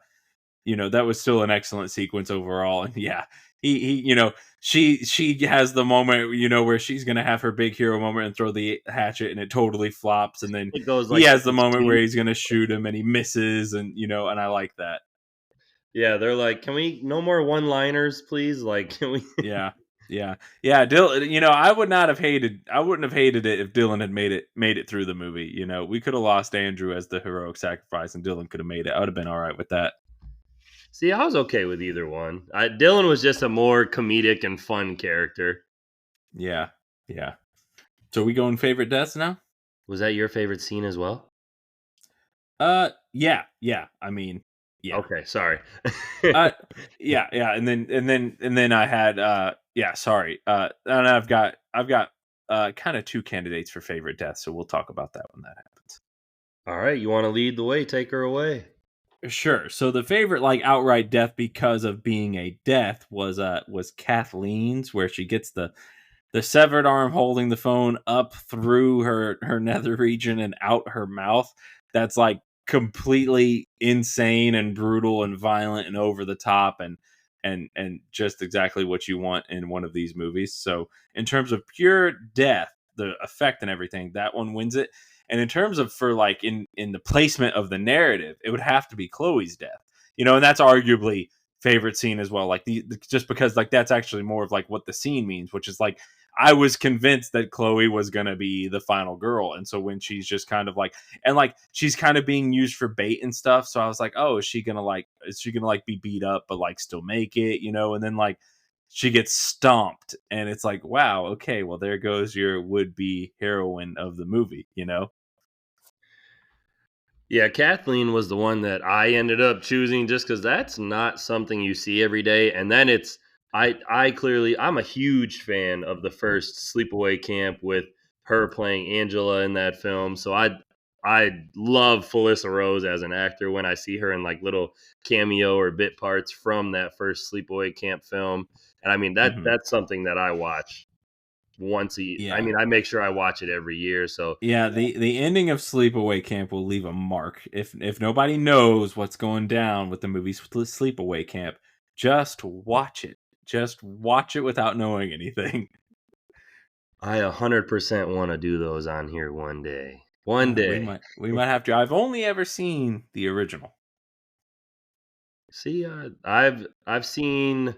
was still an excellent sequence overall. And she has the moment, where she's gonna have her big hero moment and throw the hatchet, and it totally flops, and then It goes he like has the moment 16. where he's gonna shoot him and he misses, and and I like that. Yeah, they're like, can we no more one-liners, please? Like, can we? Yeah. Dylan, I wouldn't have hated it if Dylan had made it through the movie. We could have lost Andrew as the heroic sacrifice, and Dylan could have made it. I would have been all right with that. See, I was okay with either one. Dylan was just a more comedic and fun character. Yeah. So we going favorite deaths now? Was that your favorite scene as well? Yeah. I mean, yeah. Okay, sorry. Yeah, and then I had sorry. And I've got kind of two candidates for favorite deaths, so we'll talk about that when that happens. All right, you want to lead the way? Take her away. Sure. So the favorite outright death because of being a death was Kathleen's, where she gets the severed arm holding the phone up through her nether region and out her mouth. That's completely insane and brutal and violent and over the top and just exactly what you want in one of these movies. So in terms of pure death, the effect and everything, that one wins it. And in terms of in the placement of the narrative, it would have to be Chloe's death. And that's arguably favorite scene as well. Just because that's actually more of what the scene means, which is I was convinced that Chloe was going to be the final girl. And so when she's just kind of she's kind of being used for bait and stuff. So I was like, oh, is she going to be beat up, but still make it, and then she gets stomped and it's wow, okay, well, there goes your would-be heroine of the movie, Yeah, Kathleen was the one that I ended up choosing just because that's not something you see every day. And then I'm a huge fan of the first Sleepaway Camp with her playing Angela in that film. So I love Felissa Rose as an actor when I see her in little cameo or bit parts from that first Sleepaway Camp film. And I mean, that's something that I watch once a year. Yeah. I mean, I make sure I watch it every year. So yeah, the ending of Sleepaway Camp will leave a mark. If nobody knows what's going down with the movie Sleepaway Camp, just watch it. Just watch it without knowing anything. I 100% want to do those on here one day. One day. We might have to. I've only ever seen the original. See, I've seen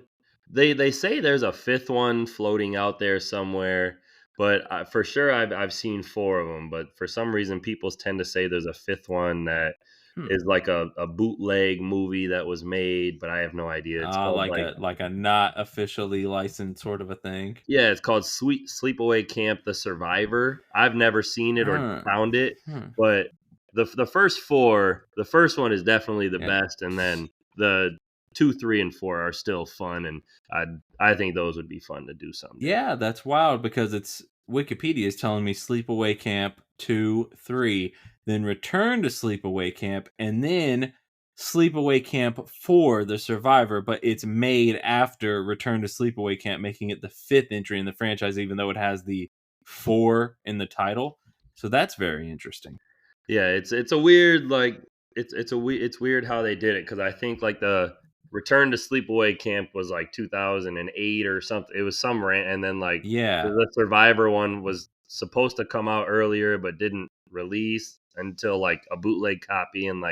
they say there's a fifth one floating out there somewhere, but for sure I've seen 4 of them. But for some reason, people tend to say there's a fifth one that is a bootleg movie that was made, but I have no idea. It's called like a not officially licensed sort of a thing. Yeah, it's called Sleepaway Camp: The Survivor. I've never seen it or found it, but the first 4, the first one is definitely the best, and then the 2, 3, and 4 are still fun, and I think those would be fun to do someday. Yeah, that's wild because Wikipedia is telling me Sleepaway Camp 2, 3, then Return to Sleepaway Camp, and then Sleepaway Camp 4, The Survivor, but it's made after Return to Sleepaway Camp, making it the 5th entry in the franchise, even though it has the 4 in the title. So that's very interesting. Yeah, it's a weird it's weird how they did it, because I think the Return to Sleepaway Camp was 2008 or something. It was some rant, and then the Survivor one was supposed to come out earlier but didn't release until a bootleg copy in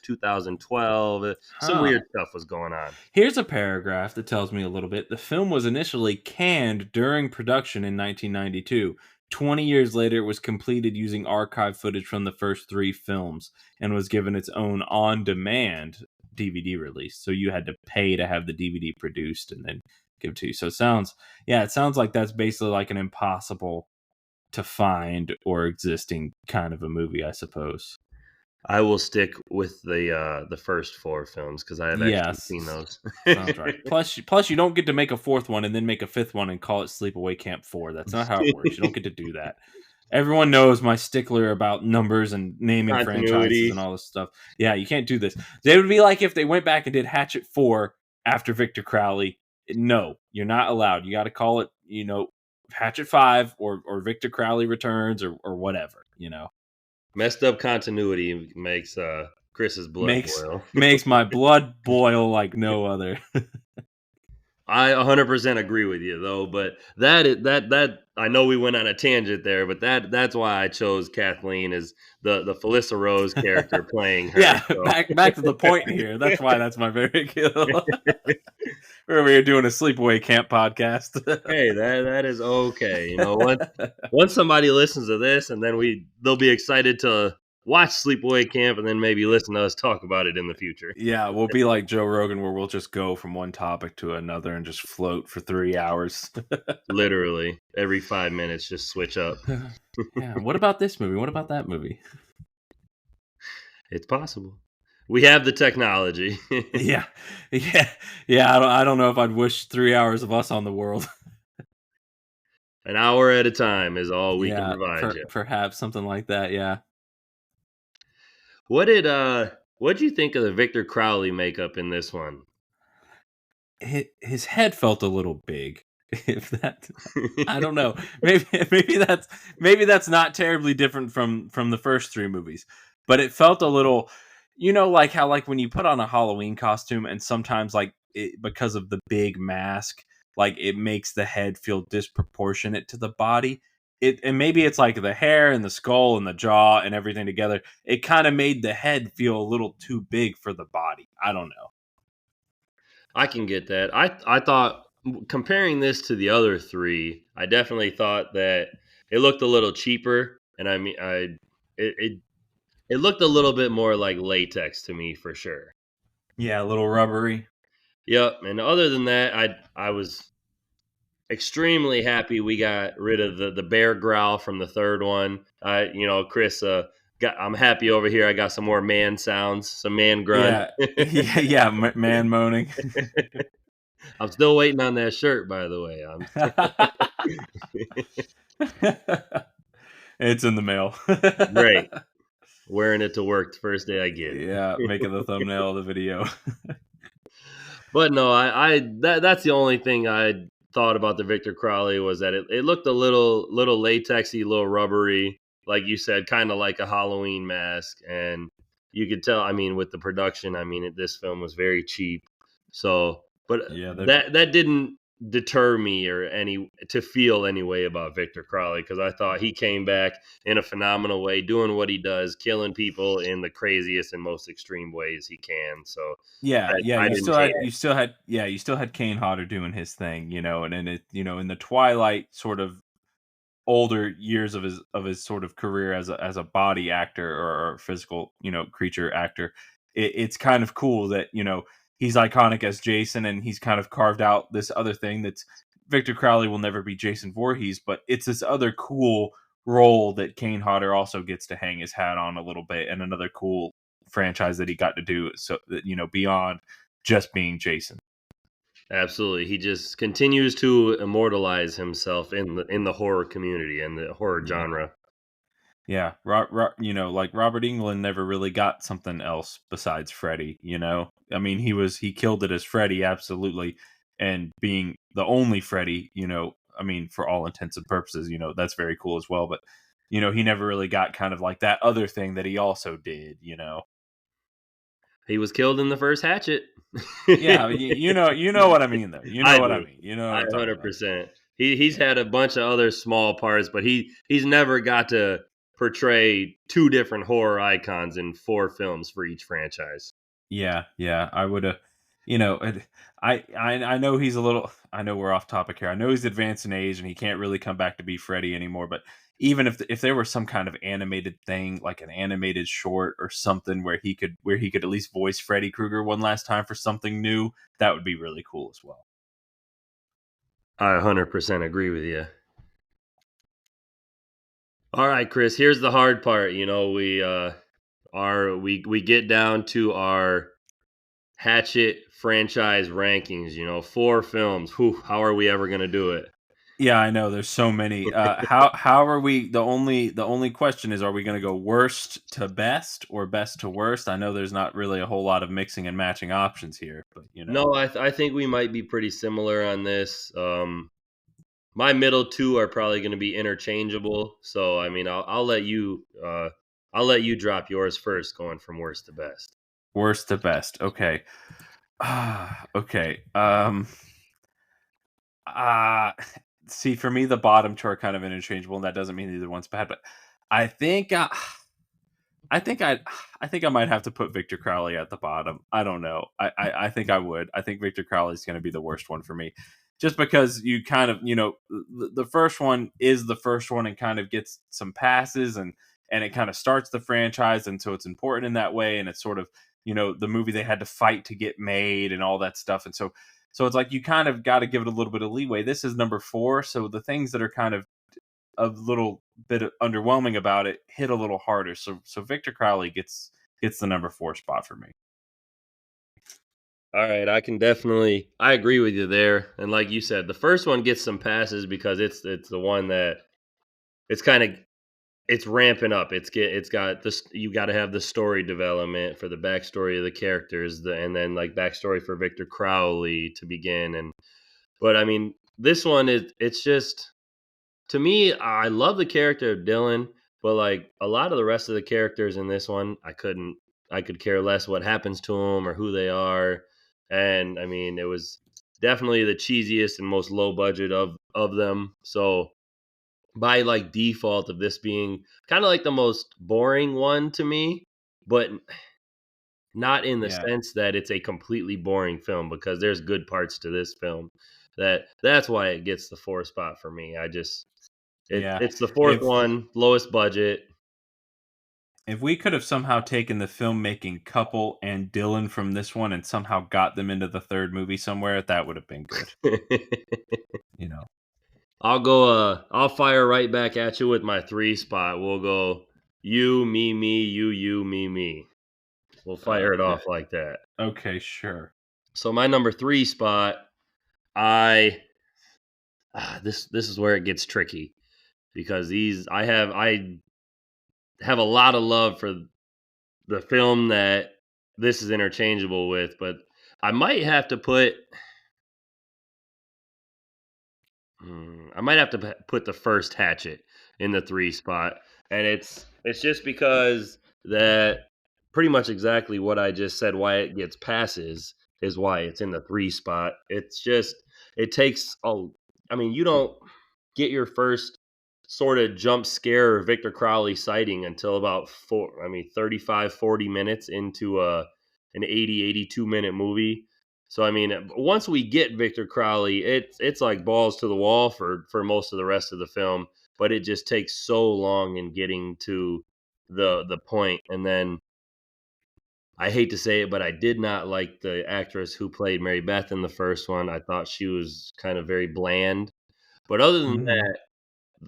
2012. Some weird stuff was going on. Here's a paragraph that tells me a little bit. The film was initially canned during production in 1992. 20 years later, it was completed using archive footage from the first 3 films and was given its own on-demand DVD release. So you had to pay to have the DVD produced and then give it to you. So it sounds like that's basically an impossible to find or existing kind of a movie, I suppose. I will stick with the first 4 films because I have actually seen those. Sounds right. Plus, you don't get to make a 4th one and then make a 5th one and call it Sleepaway Camp 4. That's not how it works. You don't get to do that. Everyone knows my stickler about numbers and naming franchises and all this stuff. Yeah, you can't do this. It would be like if they went back and did Hatchet 4 after Victor Crowley. No, you're not allowed. You got to call it, Hatchet 5 or Victor Crowley Returns or whatever, Messed up continuity makes Chris's blood boil. Makes my blood boil like no other. I 100% agree with you though, but that I know we went on a tangent there, but that's why I chose Kathleen as the Felissa Rose character playing her. Yeah, So. back to the point here. That's why that's my favorite kill. We're over here doing a sleepaway camp podcast. Hey, that is okay. You know, once somebody listens to this, and then they'll be excited to watch Sleepaway Camp, and then maybe listen to us talk about it in the future. Yeah, we'll be like Joe Rogan, where we'll just go from one topic to another and just float for 3 hours. Literally, every 5 minutes, just switch up. Yeah. What about this movie? What about that movie? It's possible. We have the technology. Yeah. I don't know if I'd wish 3 hours of us on the world. An hour at a time is all we can provide you. Perhaps something like that. Yeah. What'd you think of the Victor Crowley makeup in this one? His head felt a little big. If that, I don't know. Maybe that's not terribly different from the first 3 movies, but it felt a little, like how like when you put on a Halloween costume and sometimes like because of the big mask, like it makes the head feel disproportionate to the body. And maybe it's like the hair and the skull and the jaw and everything together. It kind of made the head feel a little too big for the body. I don't know. I can get that. I thought comparing this to the other 3, I definitely thought that it looked a little cheaper, and I mean, it looked a little bit more like latex to me for sure. Yeah, a little rubbery. Yep. And other than that, I was extremely happy we got rid of the bear growl from the third one. Chris, I'm happy over here. I got some more man sounds, some man grunt. Yeah, man moaning. I'm still waiting on that shirt, by the way. It's in the mail. Great. Wearing it to work the first day I get it. Yeah, making the thumbnail of the video. But no, that's the only thing I thought about the Victor Crowley was that it looked a little latexy, a little rubbery, like you said, kind of like a Halloween mask. And you could tell, I mean, with the production, I mean, this film was very cheap. So, but yeah, that didn't deter me to feel any way about Victor Crowley, because I thought he came back in a phenomenal way, doing what he does, killing people in the craziest and most extreme ways he can. So you still had Kane Hodder doing his thing, and then it, in the twilight sort of older years of his sort of career as a body actor or physical, creature actor, it's kind of cool that, he's iconic as Jason, and he's kind of carved out this other thing that's Victor Crowley will never be Jason Voorhees, but it's this other cool role that Kane Hodder also gets to hang his hat on a little bit, and another cool franchise that he got to do, so that, beyond just being Jason. Absolutely. He just continues to immortalize himself in the horror community and the horror genre. Yeah, like Robert Englund never really got something else besides Freddy, I mean, he killed it as Freddy, absolutely. And being the only Freddy, I mean, for all intents and purposes, that's very cool as well. But, he never really got kind of like that other thing that he also did, He was killed in the first Hatchet. Yeah, you know what I mean, though. You know what I mean. 100%. He's had a bunch of other small parts, but he's never got to portray 2 different horror icons in 4 films for each franchise. Yeah, I would have, I know he's a little, I know we're off topic here. I know he's advanced in age and he can't really come back to be Freddy anymore, but even if there was some kind of animated thing, like an animated short or something where he could at least voice Freddy Krueger one last time for something new, that would be really cool as well. I 100% agree with you. All right, Chris, here's the hard part. We get down to our Hatchet franchise rankings, 4 films. Whew, how are we ever going to do it? Yeah, I know. There's so many. How are we? The only question is, are we going to go worst to best or best to worst? I know there's not really a whole lot of mixing and matching options here, but No, I think we might be pretty similar on this. My middle 2 are probably going to be interchangeable. So I mean, I'll let you drop yours first, going from worst to best. Worst to best. Okay. Okay. Uh See, for me, the bottom two are kind of interchangeable, and that doesn't mean either one's bad. But I think, I think I think I might have to put Victor Crowley at the bottom. I don't know. I think I would. I think Victor Crowley is going to be the worst one for me, just because you kind of the first one is the first one and kind of gets some passes and it kind of starts the franchise, and so it's important in that way, and it's sort of the movie they had to fight to get made and all that stuff, and so it's like you kind of got to give it a little bit of leeway. This is number 4, so the things that are kind of a little bit underwhelming about it hit a little harder. So Victor Crowley gets the number 4 spot for me. All right, I agree with you there. And like you said, the first one gets some passes because it's the one that it's kind of it's ramping up. It's got this. You got to have the story development for the backstory of the characters, and then like backstory for Victor Crowley to begin. But I mean, this one it's just, to me, I love the character of Dylan, but like a lot of the rest of the characters in this one, I could care less what happens to them or who they are. And I mean, it was definitely the cheesiest and most low budget of them. So by like default of this being kind of like the most boring one to me, but not in the Yeah. sense that it's a completely boring film, because there's good parts to this film. That's why it gets the 4 spot for me. Yeah. It's the fourth If one, lowest budget. if we could have somehow taken the filmmaking couple and Dylan from this one and somehow got them into the third movie somewhere, that would have been good. You know. I'll fire right back at you with my 3 spot. We'll go you, me, you, me. We'll fire it off like that. Okay, sure. So my number 3 spot, I this is where it gets tricky, because I have a lot of love for the film that this is interchangeable with, but I might have to put put the first Hatchet in the 3 spot, and it's just because that pretty much exactly what I just said. Why it gets passes is why it's in the 3 spot. It's just it takes I mean, you don't get your first sort of jump scare Victor Crowley sighting until about 35, 40 minutes into an 80, 82 minute movie. So I mean, once we get Victor Crowley, it's like balls to the wall for most of the rest of the film, but it just takes so long in getting to the point. And then I hate to say it, but I did not like the actress who played Mary Beth in the first one. I thought she was kind of very bland. But other than Mhm. that,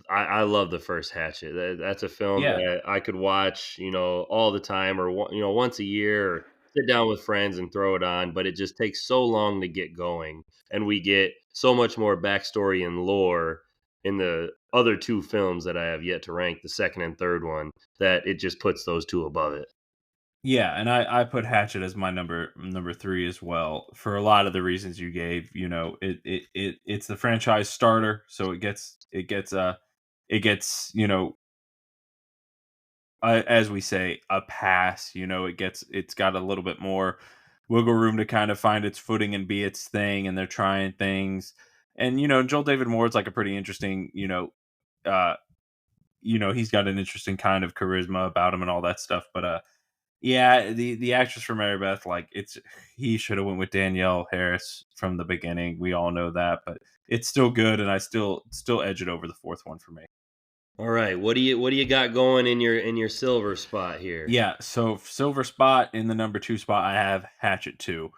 I love the first Hatchet. That's a film Yeah. that I could watch, all the time, or once a year, or sit down with friends and throw it on. But it just takes so long to get going, and we get so much more backstory and lore in the other 2 films that I have yet to rank, the second and third one, that it just puts those 2 above it. Yeah, and I put Hatchet as my number 3 as well for a lot of the reasons you gave. It's the franchise starter, so it gets as we say, a pass. It's got a little bit more wiggle room to kind of find its footing and be its thing, and they're trying things. And Joel David Moore's like a pretty interesting, uh he's got an interesting kind of charisma about him and all that stuff. But yeah, the actress for Mary Beth, like he should have went with Danielle Harris from the beginning. We all know that, but it's still good, and I still edge it over the fourth one for me. All right, what do you got going in your silver spot here? Yeah, so silver spot in the number 2 spot, I have Hatchet 2.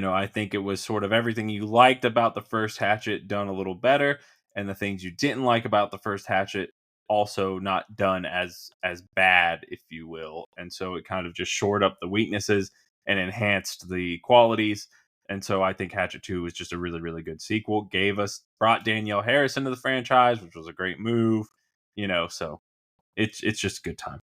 I think it was sort of everything you liked about the first Hatchet done a little better, and the things you didn't like about the first Hatchet also not done as bad, if you will. And so it kind of just shored up the weaknesses and enhanced the qualities. And so I think Hatchet 2 was just a really, really good sequel. Brought Danielle Harris into the franchise, which was a great move. So it's just a good time.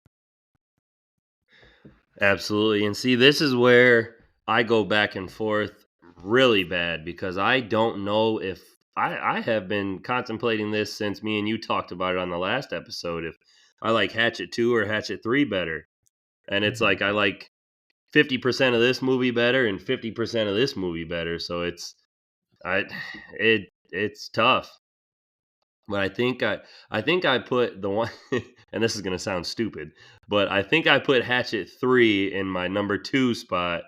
Absolutely. And see, this is where I go back and forth really bad, because I don't know if I have been contemplating this since me and you talked about it on the last episode, if I like Hatchet 2 or Hatchet 3 better. And it's like I like 50% of this movie better and 50% of this movie better. So I it's tough. But I think I put the one, and this is gonna sound stupid, but I think I put Hatchet 3 in my number 2 spot Okay.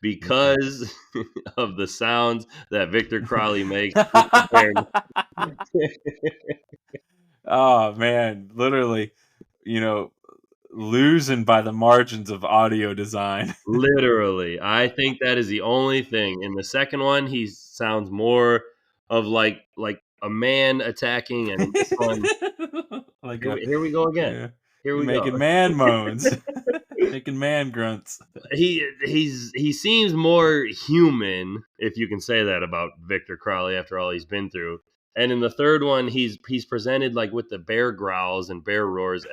because of the sounds that Victor Crowley makes with the bear. Oh man, literally, you know, losing by the margins of audio design. Literally, I think that is the only thing. In the second one, he sounds more of like a man attacking, and in this one, Like here a we go again. yeah, Here you're we go. making man moans, making man grunts. He seems more human, if you can say that about Victor Crowley after all he's been through. And in the third one, he's presented like with the bear growls and bear roars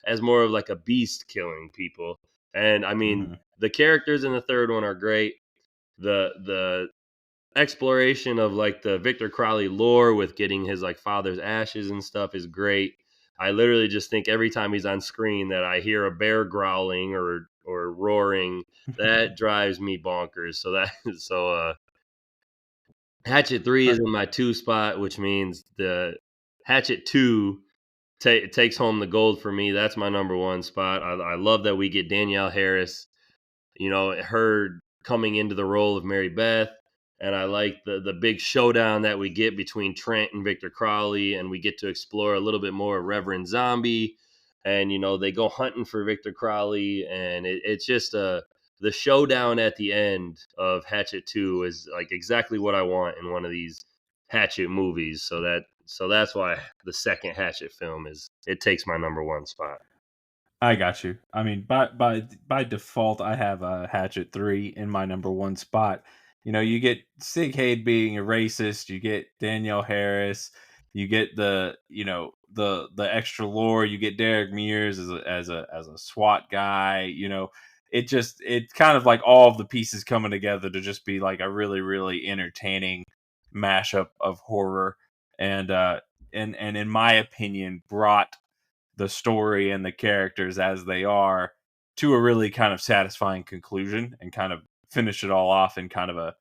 as more of like a beast killing people. And I mean, Mhm. the characters in the third one are great. The exploration of like the Victor Crowley lore with getting his like father's ashes and stuff is great. I literally just think every time he's on screen that I hear a bear growling or roaring, that drives me bonkers. So that Hatchet 3 is Right. in my 2 spot, which means the Hatchet 2 takes home the gold for me. That's my number 1 spot. I love that we get Danielle Harris, her coming into the role of Mary Beth. And I like the big showdown that we get between Trent and Victor Crowley, and we get to explore a little bit more of Reverend Zombie. And they go hunting for Victor Crowley, and it's just the showdown at the end of Hatchet 2 is like exactly what I want in one of these Hatchet movies. So that's why the second Hatchet film it takes my number 1 spot. I got you. I mean, by default, I have a Hatchet 3 in my number 1 spot. You get Sig Haid being a racist, you get Danielle Harris, you get the extra lore, you get Derek Mears as a SWAT guy. It's kind of like all of the pieces coming together to just be like a really really entertaining mashup of horror, and in my opinion brought the story and the characters as they are to a really kind of satisfying conclusion, and kind of finish it all off in kind of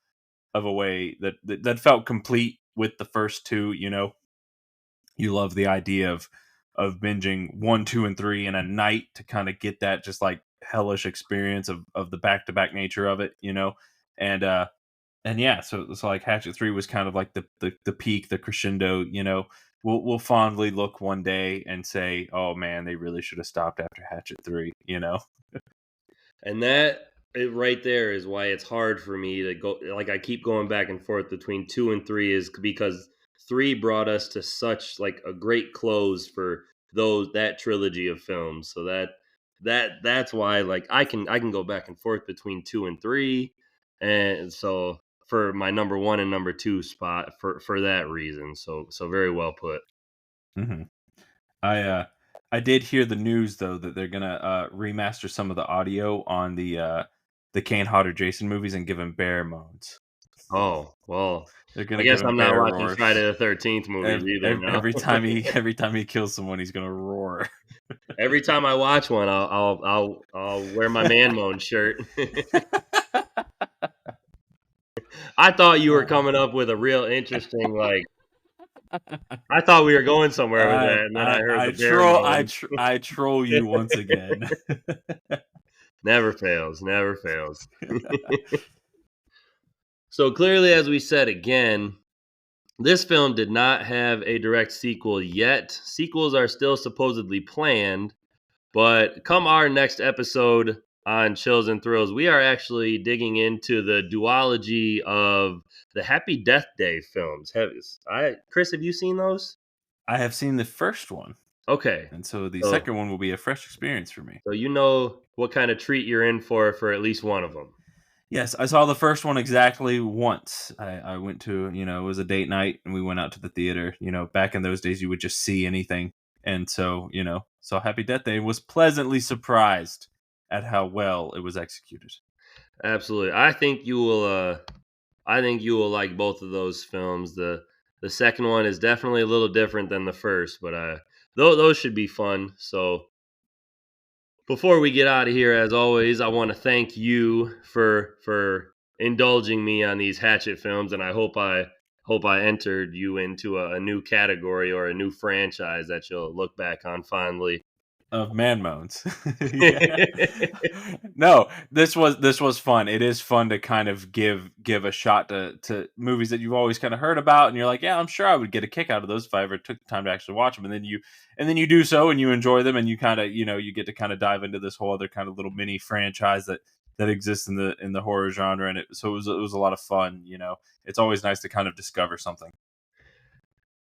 a way that felt complete with the first two. You love the idea of binging 1, 2, and 3 in a night to kind of get that just like hellish experience of the back-to-back nature of it. And yeah, so like Hatchet 3 was kind of like the peak, the crescendo. We'll fondly look one day and say, oh man, they really should have stopped after Hatchet 3. And right there is why it's hard for me to go. Like I keep going back and forth between 2 and 3 is because 3 brought us to such like a great close for that trilogy of films. So that's why like I can go back and forth between 2 and 3, and so for my number 1 and number 2 spot for that reason. So very well put. Mm-hmm. I did hear the news though that they're gonna remaster some of the audio on the Kane Hodder Jason movies and give him bear moans. Oh well, They're I gonna give guess him I'm not bear watching roars. Friday the 13th movies either now. Every time he kills someone, he's gonna roar. Every time I watch one, I'll wear my man moan shirt. I thought you were coming up with a real interesting like. I thought we were going somewhere with that, and then I heard the bear moan. I troll you once again. Never fails, never fails. So clearly, as we said again, this film did not have a direct sequel yet. Sequels are still supposedly planned, but come our next episode on Chills and Thrills, we are actually digging into the duology of the Happy Death Day films. Chris, have you seen those? I have seen the first one. Okay. And so the second one will be a fresh experience for me. So you know what kind of treat you're in for at least one of them. Yes, I saw the first one exactly once. I went to, it was a date night and we went out to the theater. Back in those days, you would just see anything. And so, saw Happy Death Day and was pleasantly surprised at how well it was executed. Absolutely. I think you will like both of those films. The second one is definitely a little different than the first, but those should be fun. So before we get out of here, as always, I want to thank you for indulging me on these Hatchet films, and I hope I hope I entered you into a new category or a new franchise that you'll look back on fondly. Of man moans. No, this was fun. It is fun to kind of give a shot to movies that you've always kind of heard about, and you're like, yeah, I'm sure I would get a kick out of those if I ever took the time to actually watch them. And then you do so, and you enjoy them, and you kind of you get to kind of dive into this whole other kind of little mini franchise that exists in the horror genre, and it was a lot of fun. It's always nice to kind of discover something.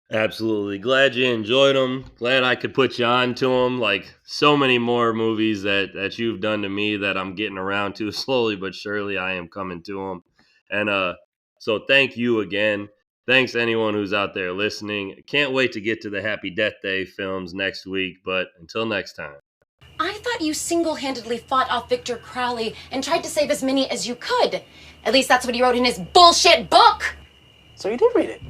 Absolutely. Glad you enjoyed them. Glad I could put you on to them. Like so many more movies that you've done to me that I'm getting around to slowly but surely. I am coming to them. And so thank you again. Thanks anyone who's out there listening. Can't wait to get to the Happy Death Day films next week. But until next time. I thought you single-handedly fought off Victor Crowley and tried to save as many as you could. At least that's what he wrote in his bullshit book. So you did read it?